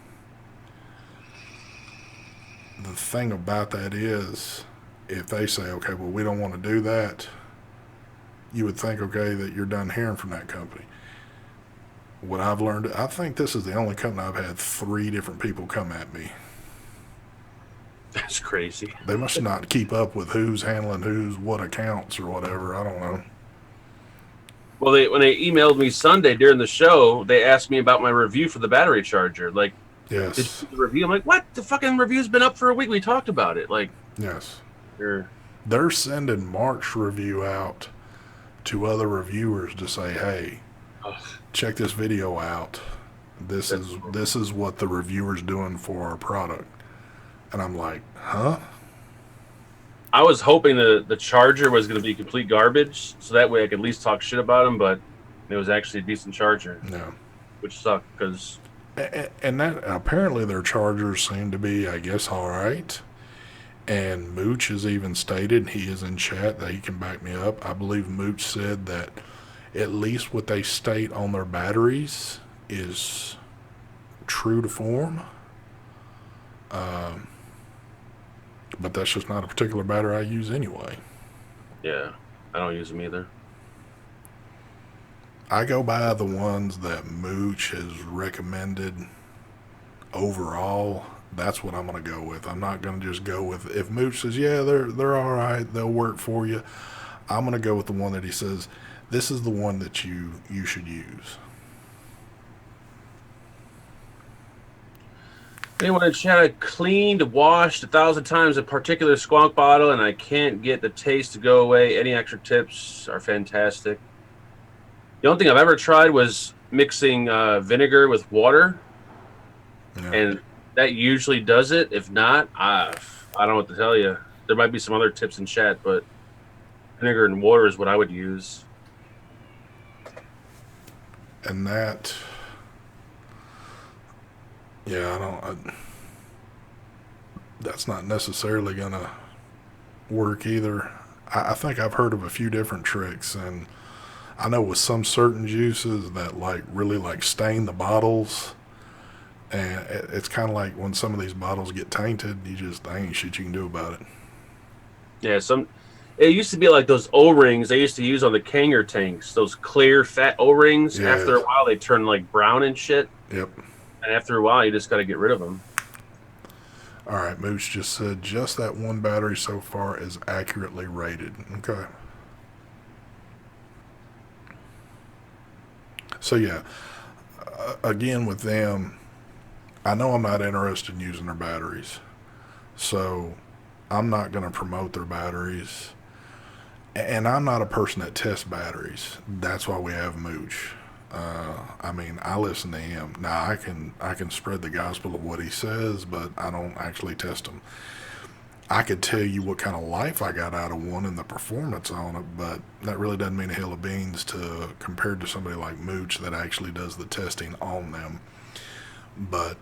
the thing about that is, if they say, okay, well, we don't want to do that, you would think, okay, that you're done hearing from that company. What I've learned, I think this is the only company I've had 3 different people come at me. That's crazy. They must not keep up with who's handling who's what accounts or whatever. I don't know. Well, when they emailed me Sunday during the show, they asked me about my review for the battery charger. Like, yes. did you do the review? I'm like, what? The fucking review's been up for a week. We talked about it. Like, yes. They're sending Mark's review out to other reviewers to say, hey, check this video out. This is what the reviewer's doing for our product. And I'm like, huh? I was hoping the charger was going to be complete garbage, so that way I could at least talk shit about him, but it was actually a decent charger. No. Which sucked, because... And that apparently their chargers seem to be, I guess, all right. And Mooch has even stated, he is in chat, that he can back me up. I believe Mooch said that at least what they state on their batteries is true to form. But that's just not a particular battery I use anyway. Yeah, I don't use them either. I go by the ones that Mooch has recommended overall. That's what I'm going to go with. I'm not going to just go with, if Mooch says, yeah, they're all right, they'll work for you, I'm going to go with the one that he says, this is the one that you should use. Anyone in chat, I cleaned, washed 1,000 times a particular squonk bottle, and I can't get the taste to go away. Any extra tips are fantastic. The only thing I've ever tried was mixing vinegar with water, and that usually does it. If not, I don't know what to tell you. There might be some other tips in chat, but vinegar and water is what I would use. And that, yeah, that's not necessarily going to work either. I think I've heard of a few different tricks, and I know with some certain juices that really stain the bottles, and it's kind of like when some of these bottles get tainted, there ain't shit you can do about it. Yeah, it used to be like those O-rings they used to use on the Kanger tanks, those clear fat O-rings. Yeah. After a while they turn like brown and shit. Yep. And after a while you just got to get rid of them. All right, Mooch just said just that one battery so far is accurately rated. Okay. So yeah, again with them, I know I'm not interested in using their batteries, so I'm not going to promote their batteries, and I'm not a person that tests batteries. That's why we have Mooch. I listen to him. Now I can spread the gospel of what he says, but I don't actually test them. I could tell you what kind of life I got out of one and the performance on it, but that really doesn't mean a hill of beans compared to somebody like Mooch that actually does the testing on them. But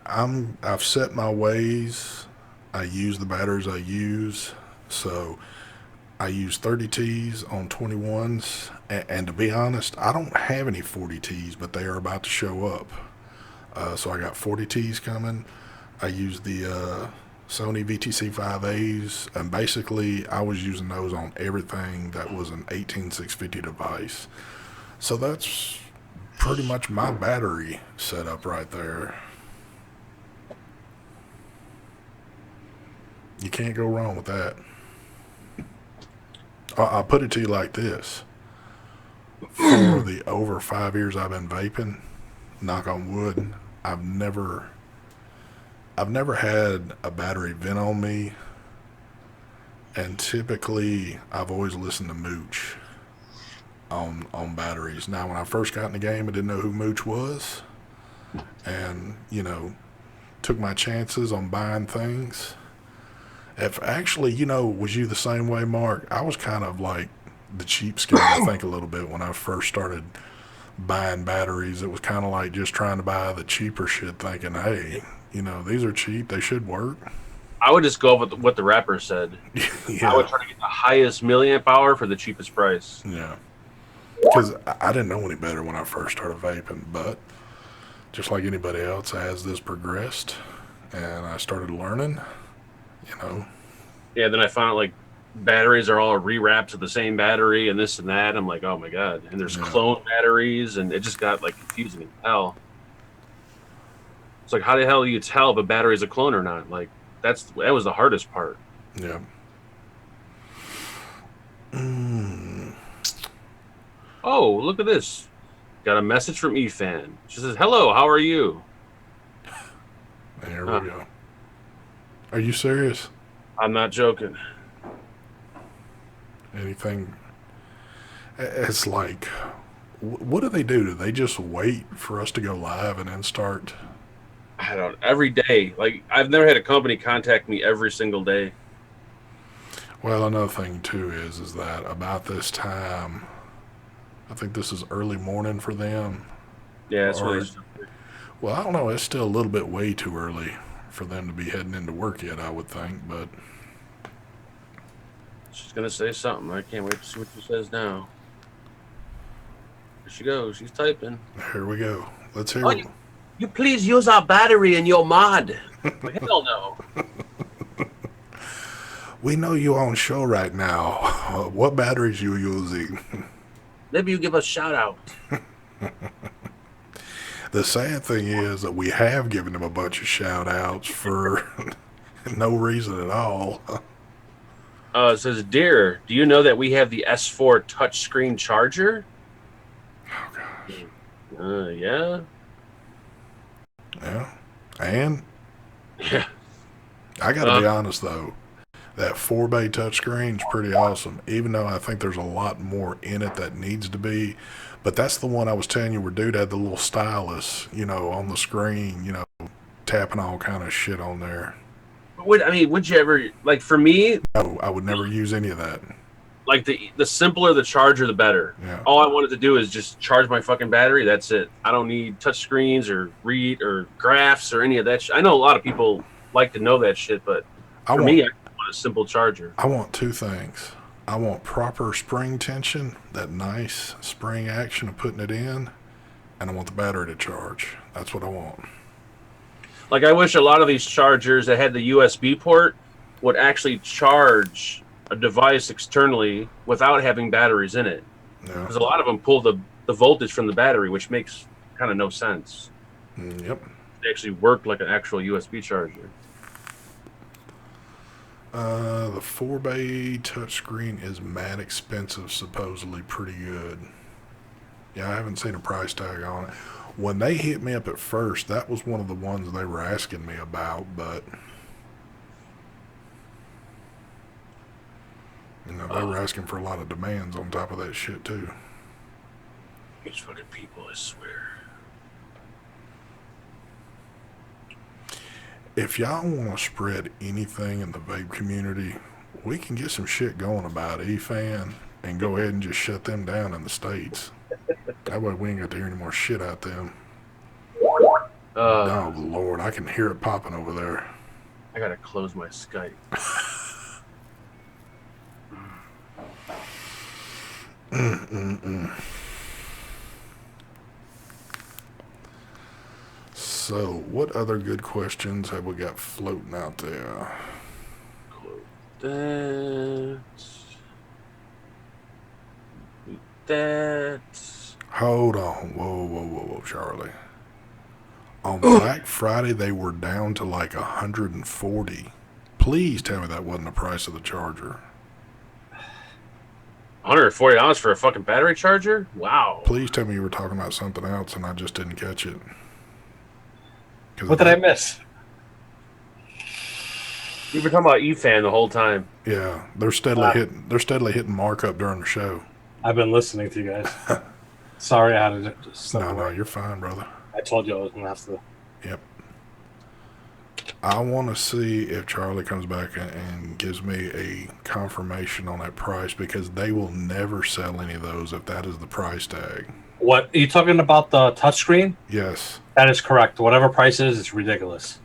I've set my ways. I use the batteries I use. So I use 30Ts on 21s, and to be honest, I don't have any 40Ts, but they are about to show up. So I got 40Ts coming. I use the Sony VTC5As, and basically I was using those on everything that was an 18650 device. So that's pretty much my battery setup right there. You can't go wrong with that. I'll put it to you like this. For the over 5 years I've been vaping, knock on wood, I've never had a battery vent on me, and typically I've always listened to Mooch on batteries. Now, when I first got in the game, I didn't know who Mooch was, and took my chances on buying things. If actually, was you the same way, Mark? I was kind of like the cheapskate, I think, a little bit when I first started buying batteries. It was kind of like just trying to buy the cheaper shit, thinking, hey, these are cheap, they should work. I would just go with what the rapper said. Yeah. I would try to get the highest milliamp hour for the cheapest price. Yeah. Because I didn't know any better when I first started vaping, but just like anybody else, as this progressed and I started learning, Yeah, then I found out like batteries are all rewrapped to the same battery and this and that. I'm like, oh my god. And there's clone batteries, and it just got like confusing as hell. It's like, how the hell do you tell if a battery is a clone or not? Like, that was the hardest part. Yeah. Oh, look at this. Got a message from eFan. She says, hello, how are you? There we go. Are you serious? I'm not joking. Anything. It's like, what do? Do they just wait for us to go live and then start? I don't. Every day, like I've never had a company contact me every single day. Well, another thing too is that about this time, I think this is early morning for them. Yeah, that's Or, what well, I don't know. It's still a little bit way too early for them to be heading into work yet, I would think. But she's gonna say something. I can't wait to see what she says now. Here she goes. She's typing. here we go. Let's hear. Oh, you please use our battery in your mod. Hell no. We know you on show right now. What batteries you using? Maybe you give us a shout out. The sad thing is that we have given him a bunch of shout outs for no reason at all. It says, "Dear, do you know that we have the S4 touchscreen charger?" Oh gosh. Yeah. Yeah. And Yeah. I gotta be honest though, that 4-bay touchscreen's pretty awesome, even though I think there's a lot more in it that needs to be. But that's the one I was telling you where dude had the little stylus, on the screen, tapping all kind of shit on there. Would you ever, like, for me, No, I would never use any of that. like the simpler the charger, the better. Yeah. All I wanted to do is just charge my fucking battery. That's it. I don't need touch screens or read or graphs or any of that shit. I know a lot of people like to know that shit, but for me, I want a simple charger. I want two things. I want proper spring tension, that nice spring action of putting it in, and I want the battery to charge. That's what I want. Like, I wish a lot of these chargers that had the USB port would actually charge a device externally without having batteries in it. Yeah. Because a lot of them pull the voltage from the battery, which makes kind of no sense. Yep. They actually work like an actual USB charger. The 4-bay touchscreen is mad expensive, supposedly pretty good. Yeah, I haven't seen a price tag on it. When they hit me up at first, that was one of the ones they were asking me about, but they were asking for a lot of demands on top of that shit too. These fucking people, I swear. If y'all want to spread anything in the vape community, we can get some shit going about EFAN and go ahead and just shut them down in the States. That way we ain't got to hear any more shit out them. Oh, Lord, I can hear it popping over there. I gotta close my Skype. So, what other good questions have we got floating out there? Hold on. Whoa, Charlie. On Black Friday, they were down to like 140. Please tell me that wasn't the price of the charger. $140 for a fucking battery charger? Wow. Please tell me you were talking about something else and I just didn't catch it. What did I miss? You've been talking about EFAN the whole time. Yeah, they're steadily hitting markup during the show. I've been listening to you guys. Sorry, I had to just No, you're fine, brother. I told you I was gonna have to. Yep. I want to see if Charlie comes back and gives me a confirmation on that price, because they will never sell any of those if that is the price tag. What are you talking about? The touchscreen? Yes. That is correct. Whatever price it is, it's ridiculous.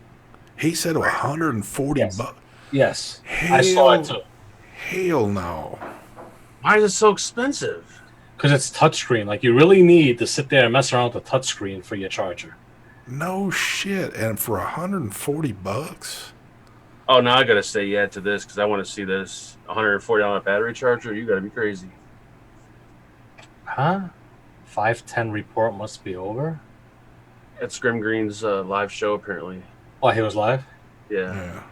He said 140 Yes. bucks. Yes, I saw it too. Hell no. Why is it so expensive? Because it's touchscreen. Like, you really need to sit there and mess around with the touchscreen for your charger. No shit. And for 140 bucks? Oh, now I gotta say yeah to this because I want to see this $140 battery charger. You gotta be crazy. Huh? 510 report must be over. That's Grim Green's live show apparently. Oh, he was live? Yeah.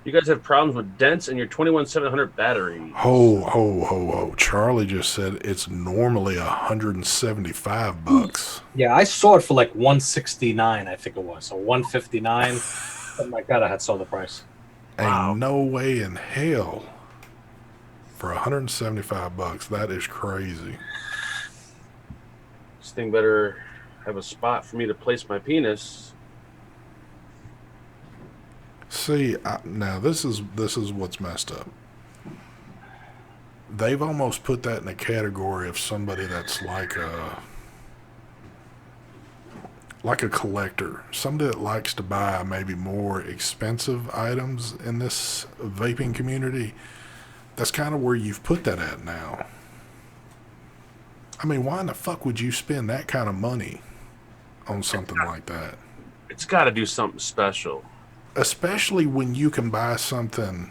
You guys have problems with dents in your 21700 battery. Ho. Charlie just said it's normally 175 bucks. Yeah, I saw it for like 169, I think it was. So 159. Something like that, I had saw the price. Wow. Ain't no way in hell for $175. That is crazy. This thing better have a spot for me to place my penis. See, now this is what's messed up. They've almost put that in a category of somebody that's like a collector, somebody that likes to buy maybe more expensive items in this vaping community. That's kind of where you've put that at now. I mean, why in the fuck would you spend that kind of money on something like that? It's got to do something special. Especially when you can buy something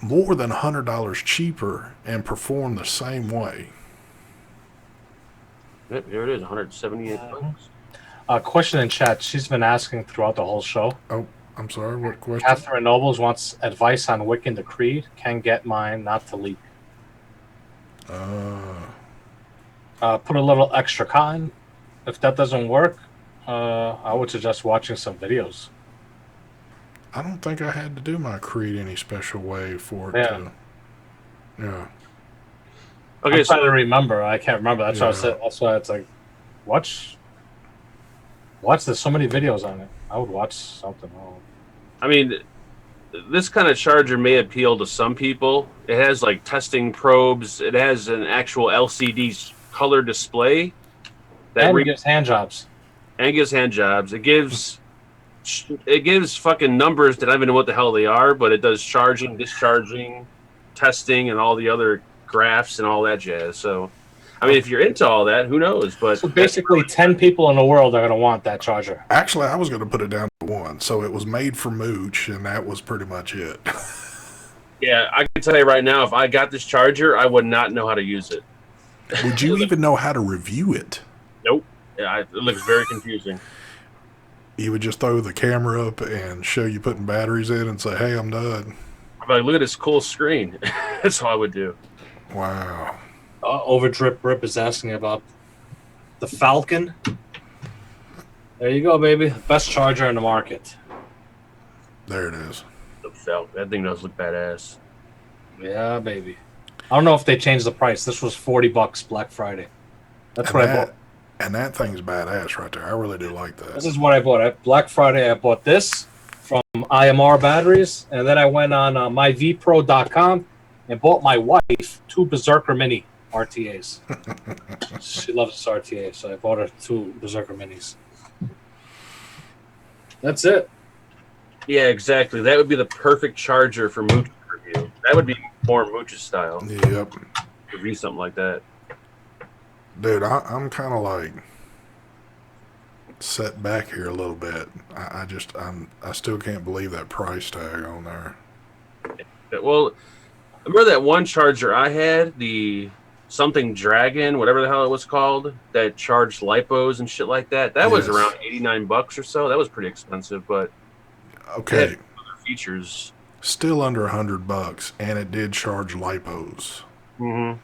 more than $100 cheaper and perform the same way. Yep, here it is, 178 bucks. Question in chat. She's been asking throughout the whole show. Oh, I'm sorry, what question? Catherine Nobles wants advice on wicking the creed. Can get mine not to leak. Put a little extra cotton. If that doesn't work, I would suggest watching some videos. I don't think I had to do my creed any special way for it to. Yeah. Okay, I'm trying to remember. I can't remember. That's why I Yeah. said. That's why it's like, watch. There's so many videos on it. I would watch something. I mean, this kind of charger may appeal to some people. It has like testing probes. It has an actual LCD color display And it gives hand jobs. and gives hand jobs. It gives fucking numbers that I don't even know what the hell they are, but it does charging, discharging, testing, and all the other graphs and all that jazz. So, I mean, if you're into all that, who knows? But So basically, 10 people in the world are going to want that charger. Actually, I was going to put it down to one. So it was made for Mooch, and that was pretty much it. yeah, I can tell you right now, if I got this charger, I would not know how to use it. Would you even know how to review it? Nope. Yeah, it looks very confusing. You would just throw the camera up and show you putting batteries in and say, hey, I'm done. I'm like, look at this cool screen. That's all I would do. Wow. Overdrip Rip is asking about the Falcon. There you go, baby. Best charger in the market. There it is. That thing does look badass. Yeah, baby. I don't know if they changed the price. This was $40 Black Friday. That's what I bought. And that thing's badass right there. I really do like that. This is what I bought. At Black Friday, I bought this from IMR Batteries, and then I went on myvpro.com and bought my wife 2 Berserker Mini RTAs. She loves this RTA, so I bought her 2 Berserker Minis. That's it. Yeah, exactly. That would be the perfect charger for Mooch review. That would be more Mooch's style. Yep. Review something like that. Dude, I'm kind of like set back here a little bit. I still can't believe that price tag on there. Well, remember that one charger I had, the something Dragon, whatever the hell it was called, that charged lipos and shit like that? That was Yes. around $89 or so. That was pretty expensive, but Okay, it had other features. still under $100, and it did charge lipos. Mm-hmm.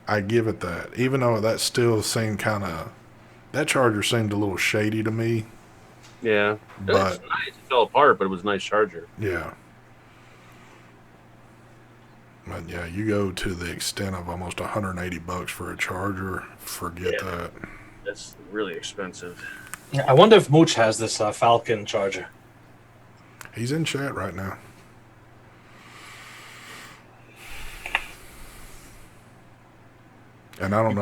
I give it that, even though that still seemed that charger seemed a little shady to me. Yeah. But It's nice. It fell apart, but it was a nice charger. yeah. But yeah, you go to the extent of almost $180 for a charger, forget that. That's really expensive. Yeah, I wonder if Mooch has this Falcon charger. He's in chat right now. And I don't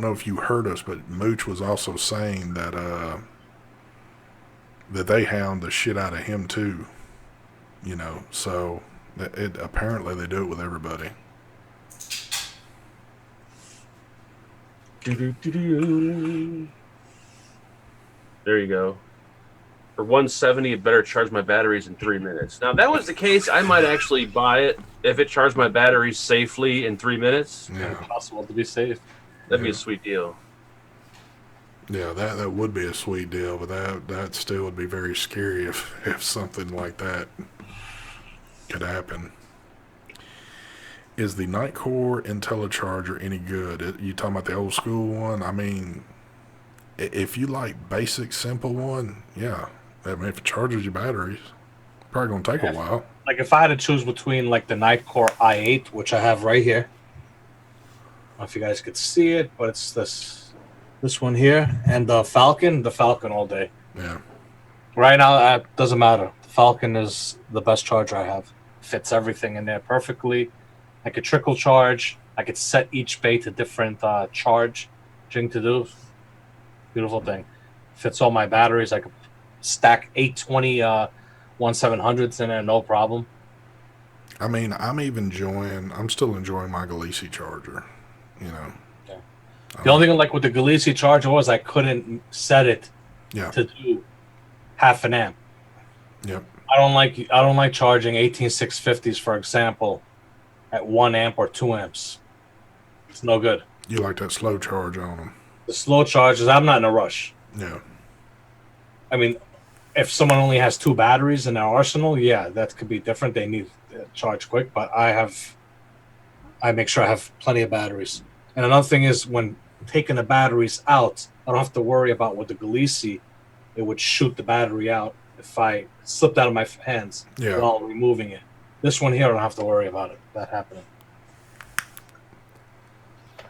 know if you heard us, but Mooch was also saying that that they hound the shit out of him too. You know, so it apparently they do it with everybody. There you go. For 170, it better charge my batteries in 3 minutes. Now, if that was the case, I might actually buy it if it charged my batteries safely in 3 minutes. Yeah, Impossible to be safe. That'd be a sweet deal. yeah, that would be a sweet deal, but that still would be very scary if something like that could happen. Is the Nightcore IntelliCharger any good? You talking about the old school one? I mean, if you like basic, simple one, yeah, I mean, if it charges your batteries, probably gonna take a while. Like if I had to choose between like the Nightcore i8, which I have right here. I don't know if you guys could see it, but it's this one here, and the Falcon all day. Yeah. Right now, it doesn't matter. The Falcon is the best charger I have. Fits everything in there perfectly. I could trickle charge. I could set each bay to different charging to do. Beautiful thing. Fits all my batteries. I could stack 820 1700s in there, no problem. I mean, I'm still enjoying my Galeese charger. You know. Yeah. The only thing like with the Galeese charger was I couldn't set it to do half an amp. Yep. I don't like charging 18650s, for example, at 1 amp or 2 amps. It's no good. You like that slow charge on them. The slow charges, I'm not in a rush. Yeah. I mean, if someone only has 2 batteries in their arsenal, yeah, that could be different. They need to charge quick, but I make sure I have plenty of batteries. And another thing is when taking the batteries out, I don't have to worry about with the Galeese. It would shoot the battery out if I slipped out of my hands while removing it. This one here, I don't have to worry about that happening.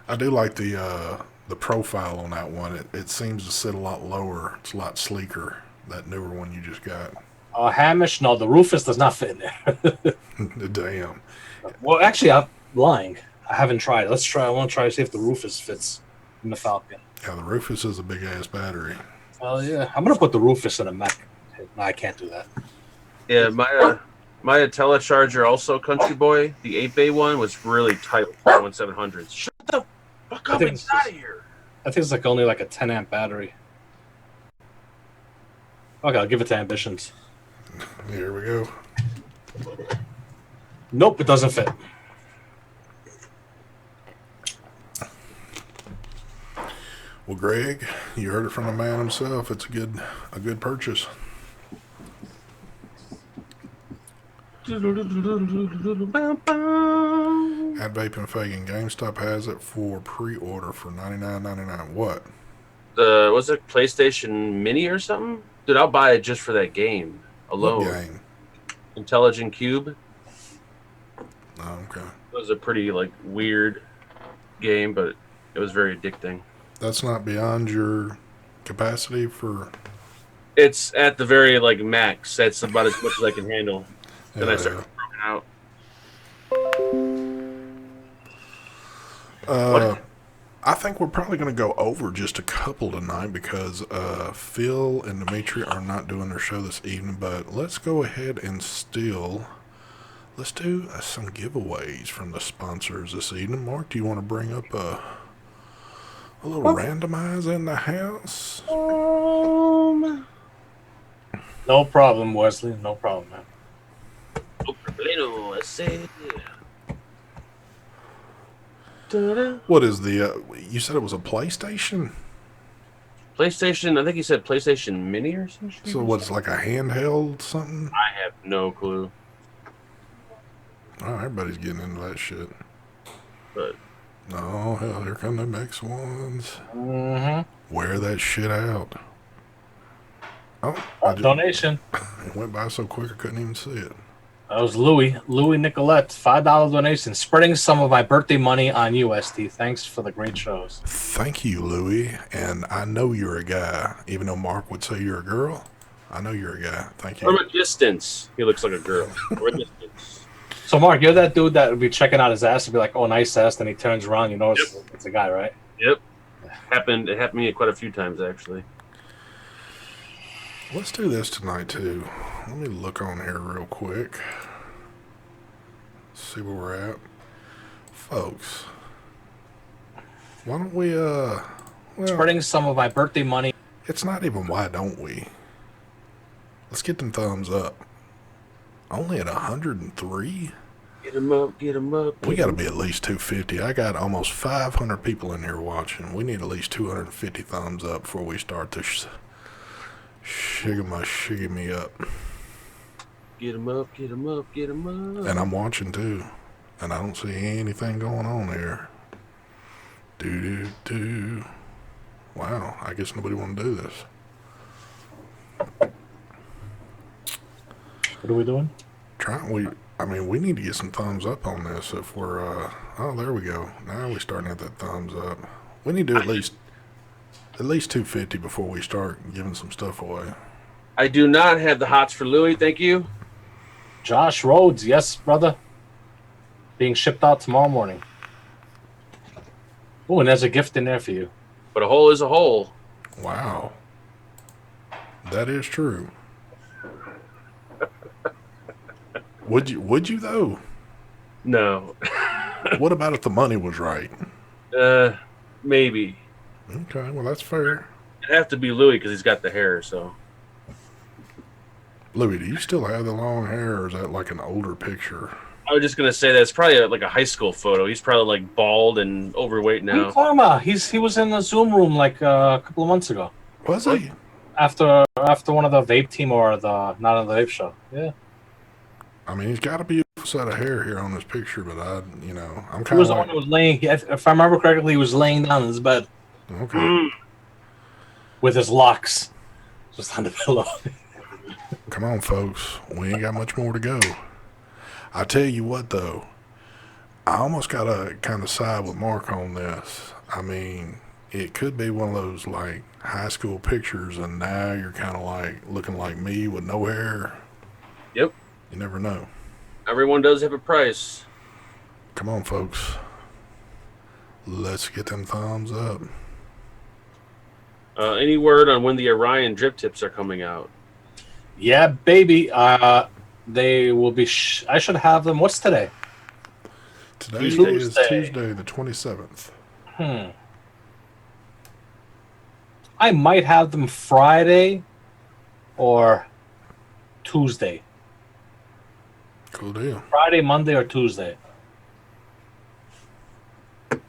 I do like the profile on that one. It seems to sit a lot lower. It's a lot sleeker. That newer one you just got. Hamish, no, the Rufus does not fit in there. Damn. Well, actually, I'm lying. I haven't tried. Let's try. I want to try to see if the Rufus fits in the Falcon. Yeah, the Rufus is a big ass battery. Oh yeah, I'm gonna put the Rufus in a Mac. No, I can't do that. Yeah, my telecharger also Country Boy, the 8-bay one was really tight with 1700s. Shut the fuck up and get out of here. I think it's like only like a 10 amp battery. Okay, I'll give it to Ambitions. Here we go. Nope, it doesn't fit. Well, Greg, you heard it from the man himself. It's a good purchase. At Vape and Fagan, GameStop has it for pre-order for $99.99. What? Was it PlayStation Mini or something? Dude, I'll buy it just for that game alone. What game? Intelligent Cube. Oh, okay. It was a pretty weird game, but it was very addicting. That's not beyond your capacity for. It's at the very max. That's about as much as I can handle. Then I start broken out. I think we're probably going to go over just a couple tonight because Phil and Dimitri are not doing their show this evening. But let's go ahead and let's do some giveaways from the sponsors this evening. Mark, do you want to bring up a little randomize in the house? No problem, Wesley. No problem, man. I said. What is the? You said it was a PlayStation. PlayStation. I think he said PlayStation Mini or something. So what's like a handheld something? I have no clue. Oh, everybody's getting into that shit. But no, hell, here come the next ones. Mm-hmm. Wear that shit out. Oh, donation. It went by so quick I couldn't even see it. That was Louis Nicolette, $5 donation, spreading some of my birthday money on UST. Thanks for the great shows. Thank you, Louis. And I know you're a guy, even though Mark would say you're a girl. I know you're a guy. Thank you. From a distance, he looks like a girl. From a distance. So, Mark, you're that dude that would be checking out his ass and be like, "Oh, nice ass," then he turns around, you know, it's a guy, right? Yep. It happened to me quite a few times, actually. Let's do this tonight, too. Let me look on here real quick. See where we're at. Folks, why don't we, spreading some of my birthday money. It's not even why don't we. Let's get them thumbs up. Only at 103? Get them up, get them up. We got to be at least 250. I got almost 500 people in here watching. We need at least 250 thumbs up before we start this shiggy me up. Get them up, get them up, get them up. And I'm watching too. And I don't see anything going on here. Wow, I guess nobody want to do this. What are we doing? We need to get some thumbs up on this if we're oh, there we go. Now we're starting to get that thumbs up. We need to do at least 250 before we start giving some stuff away. I do not have the hots for Louis. Thank you. Josh Rhodes, yes, brother. Being shipped out tomorrow morning. Oh, and there's a gift in there for you. But a hole is a hole. Wow. That is true. Would you though? No. What about if the money was right? Maybe. Okay, well that's fair. It'd have to be Louis because he's got the hair. So. Louis, do you still have the long hair, or is that like an older picture? I was just gonna say that's probably like a high school photo. He's probably like bald and overweight What are you now. talking about? He was in the Zoom room like a couple of months ago. Was he? After one of the vape team or the not on the vape show. Yeah. I mean, he's got a beautiful set of hair here on this picture, but I'm He kind was of the one like, who was laying. If I remember correctly, he was laying down in his bed okay, with his locks just on the pillow. come on, folks, we ain't got much more to go. I tell you what, though, I almost gotta kind of side with Mark on this. I mean, it could be one of those like high school pictures, and now you're kind of like looking like me with no hair. Yep. You never know. Everyone does have a price. Come on, folks. Let's get them thumbs up. Any word on when the Orion drip tips are coming out? Yeah, baby. They will be. I should have them. What's today? Today is Tuesday. Tuesday, the 27th. I might have them Friday or Tuesday. Cool deal. Friday, Monday, or Tuesday. All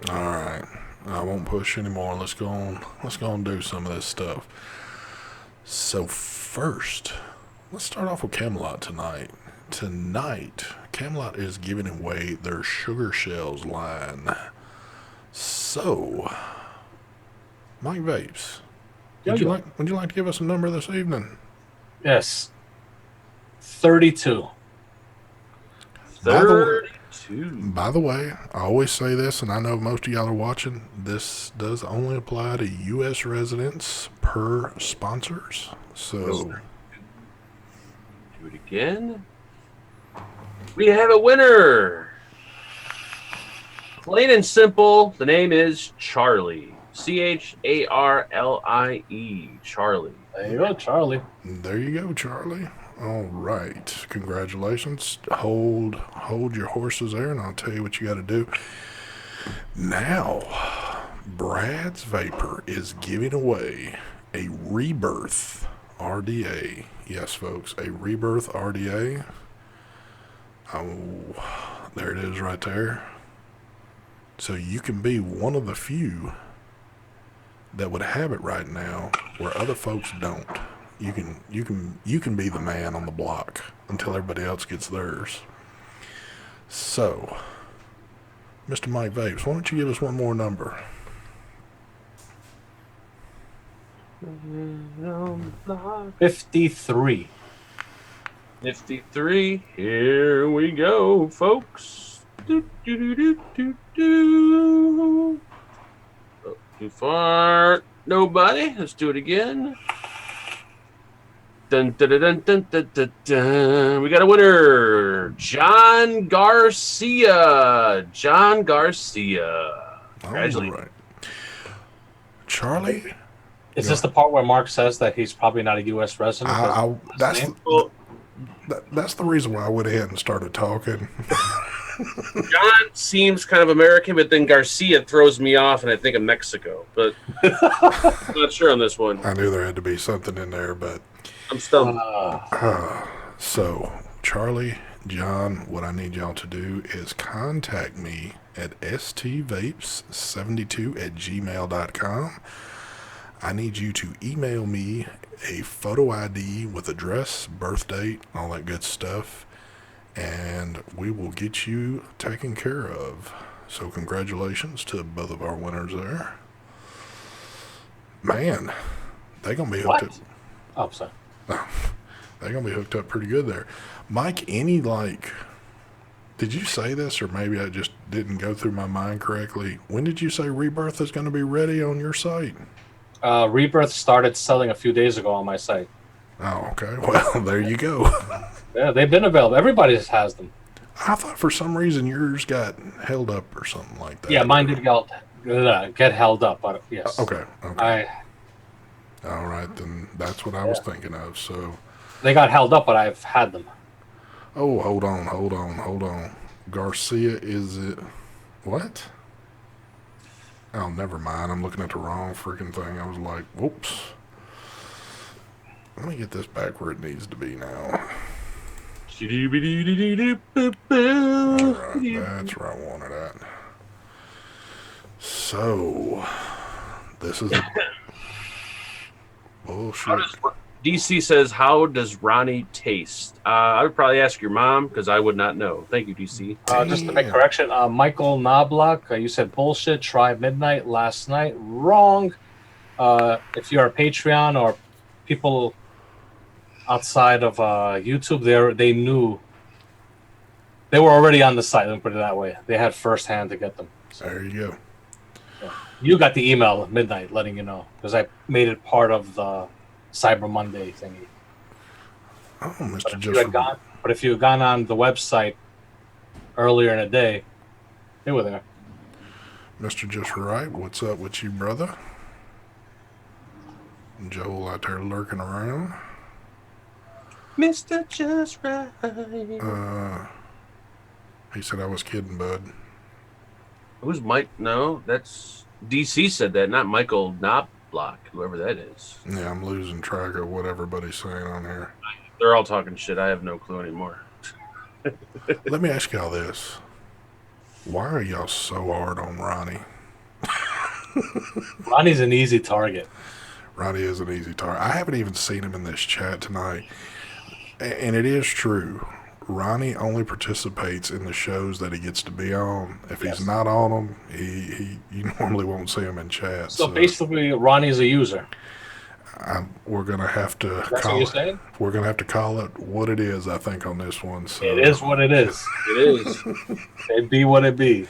right. I won't push anymore. Let's go on. Let's go and do some of this stuff. So first, let's start off with Camelot tonight. Tonight, Camelot is giving away their Sugar Shells line. So, Mike Vapes, would you like to give us a number this evening? Yes. 32. 32. By the way, I always say this, and I know most of y'all are watching. This does only apply to U.S. residents per sponsors. So, Do it again. We have a winner. Plain and simple, the name is Charlie. Charlie. Charlie. There you go, Charlie. there you go, Charlie. All right. Congratulations. Hold your horses there, and I'll tell you what you got to do. Now, Brad's Vapor is giving away a Rebirth RDA. Yes, folks, a Rebirth RDA. Oh, there it is right there. So you can be one of the few that would have it right now where other folks don't. You can be the man on the block until everybody else gets theirs. So, Mr. Mike Vapes, why don't you give us one more number? 53. 53. Here we go, folks. Do, do, do, do, do, do. Oh, too far. Nobody. Let's do it again. Dun, dun, dun, dun, dun, dun, dun, dun. We got a winner. John Garcia. John Garcia. Congratulations. All right. Charlie, Is this the part where Mark says that he's probably not a U.S. resident? Well, that's the reason why I went ahead and started talking. John seems kind of American, but then Garcia throws me off, and I think of Mexico. But I'm not sure on this one. I knew there had to be something in there, but I'm stumped. so Charlie, John, what I need y'all to do is contact me at stvapes72@gmail.com. I need you to email me a photo ID with address, birth date, all that good stuff, and we will get you taken care of. So congratulations to both of our winners there. Man, they gonna be What? hooked up. Oh, sorry. They're gonna be hooked up pretty good there. Mike, any like? Did you say this, or maybe I just didn't go through my mind correctly? When did you say Rebirth is going to be ready on your site? Rebirth started selling a few days ago on my site. Oh, okay. Well, there you go. Yeah, they've been available. Everybody has them. I thought for some reason yours got held up or something like that. Yeah, mine did get held up, but yes. Okay. Okay. I All right, then that's what I was thinking of. So, They got held up, but I've had them. oh, hold on. Garcia, is it what? Oh, never mind. I'm looking at the wrong freaking thing. I was like, whoops. Let me get this back where it needs to be now. Alright, that's where I wanted at. So, this is bullshit. DC says, how does Ronnie taste? I would probably ask your mom because I would not know. Thank you, DC. Just to make correction, Michael Knobloch, you said bullshit. Try midnight last night. Wrong. If you're a Patreon or people outside of YouTube, they knew. They were already on the site. Let me put it that way. They had firsthand to get them. So, There you go. you got the email at midnight letting you know because I made it part of the Cyber Monday thingy. Oh, Mr. But if you had gone on the website earlier in the day, they were there. Mr. Just Right, what's up with you, brother? Joel out there lurking around. Mr. Just Right. He said I was kidding, bud. Who's Mike? No, that's DC said that, not Michael Knobloch, whoever that is. Yeah, I'm losing track of what everybody's saying on here. They're all talking shit. I have no clue anymore. Let me ask y'all this. Why are y'all so hard on Ronnie? Ronnie's an easy target. Ronnie is an easy target. I haven't even seen him in this chat tonight. And it is true. Ronnie only participates in the shows that he gets to be on. If he's not on them, you normally won't see him in chat. So basically, Ronnie's a user. We're gonna have to That's call what you're it. saying? We're gonna have to call it what it is. I think on this one. So It is what it is. It is. It be what it be.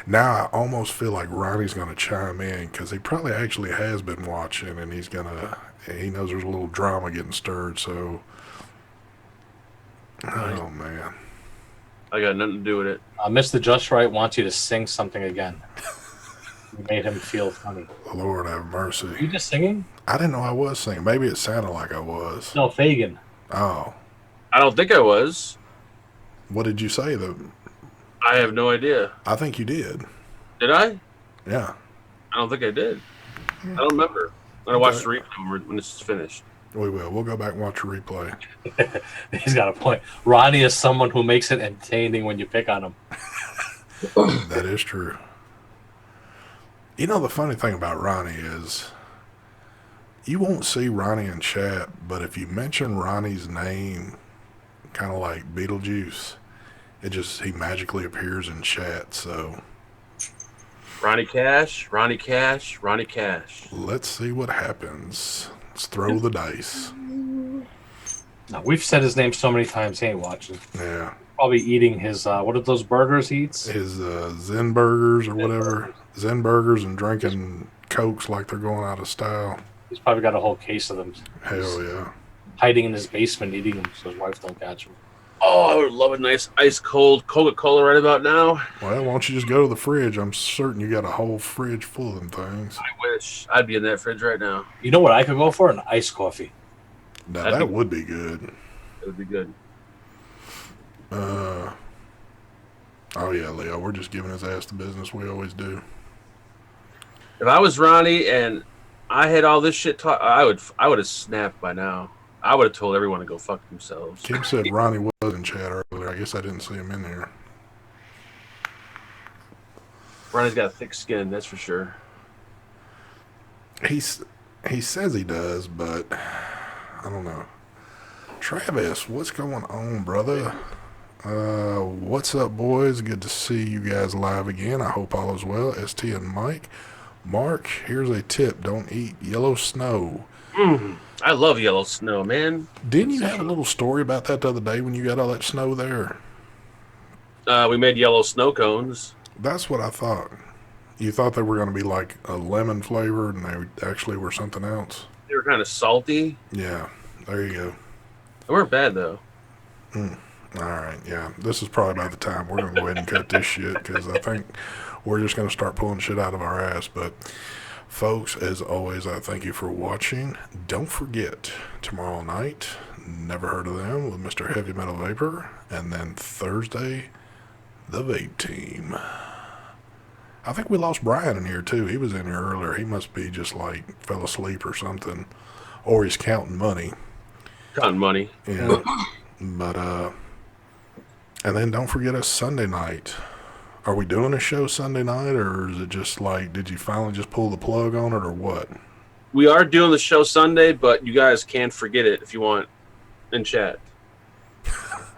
now I almost feel like Ronnie's gonna chime in because he probably actually has been watching, and he knows there's a little drama getting stirred. So, oh man. I got nothing to do with it. Mr. Just Right wants you to sing something again. You made him feel funny. Lord have mercy. You just singing? I didn't know I was singing. Maybe it sounded like I was. No, Fagin. Oh. I don't think I was. What did you say, though? I have no idea. I think you did. Did I? Yeah. I don't think I did. I don't remember. I'm going to watch the replay when this is finished. We will. We'll go back and watch a replay. He's got a point. Ronnie is someone who makes it entertaining when you pick on him. That is true. You know, the funny thing about Ronnie is you won't see Ronnie in chat, but if you mention Ronnie's name, kind of like Beetlejuice, he magically appears in chat. So Ronnie Cash, Ronnie Cash, Ronnie Cash. let's see what happens. Let's throw the dice. Now, we've said his name so many times, he ain't watching. Yeah. Probably eating his, what are those burgers he eats? His Zen burgers or whatever. Zen burgers and drinking Cokes like they're going out of style. He's probably got a whole case of them. Hell yeah. Hiding in his basement eating them so his wife don't catch him. Oh, I would love a nice ice cold Coca-Cola right about now. Well, why don't you just go to the fridge? I'm certain you got a whole fridge full of them things. I wish I'd be in that fridge right now. You know what I could go for? An iced coffee. Now, that would be good. It would be good. Oh, yeah, Leo. We're just giving his ass the business we always do. If I was Ronnie and I had all this shit talk, I would have snapped by now. I would have told everyone to go fuck themselves. Kim said Ronnie was in chat earlier. I guess I didn't see him in there. Ronnie's got a thick skin, that's for sure. He says he does, but I don't know. Travis, what's going on, brother? What's up, boys? Good to see you guys live again. I hope all is well. ST and Mike. Mark, here's a tip. Don't eat yellow snow. I love yellow snow, man. Didn't you have a little story about that the other day when you got all that snow there? We made yellow snow cones. That's what I thought. You thought they were going to be like a lemon flavored, and they actually were something else. They were kind of salty. Yeah, there you go. They weren't bad though. All right, yeah. This is probably about the time we're going to go ahead and cut this shit because I think we're just going to start pulling shit out of our ass. But, folks, as always, I thank you for watching. Don't forget, tomorrow night, Never Heard of Them with Mr. Heavy Metal Vapor. And then Thursday, the Vape Team. I think we lost Brian in here, too. He was in here earlier. He must be just like fell asleep or something. Or he's counting money. Counting money. Yeah. But, and then don't forget us Sunday night. Are we doing a show Sunday night, or is it just like, did you finally just pull the plug on it, or what? We are doing the show Sunday, but you guys can forget it if you want in chat.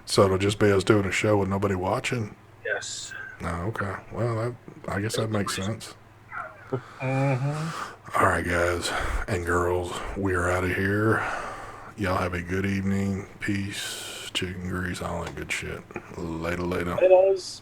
So it'll just be us doing a show with nobody watching? Yes. No, okay. Well, I guess that makes sense. Mm-hmm. All right, guys and girls, we are out of here. Y'all have a good evening. Peace, chicken grease, all that good shit. Later. It is.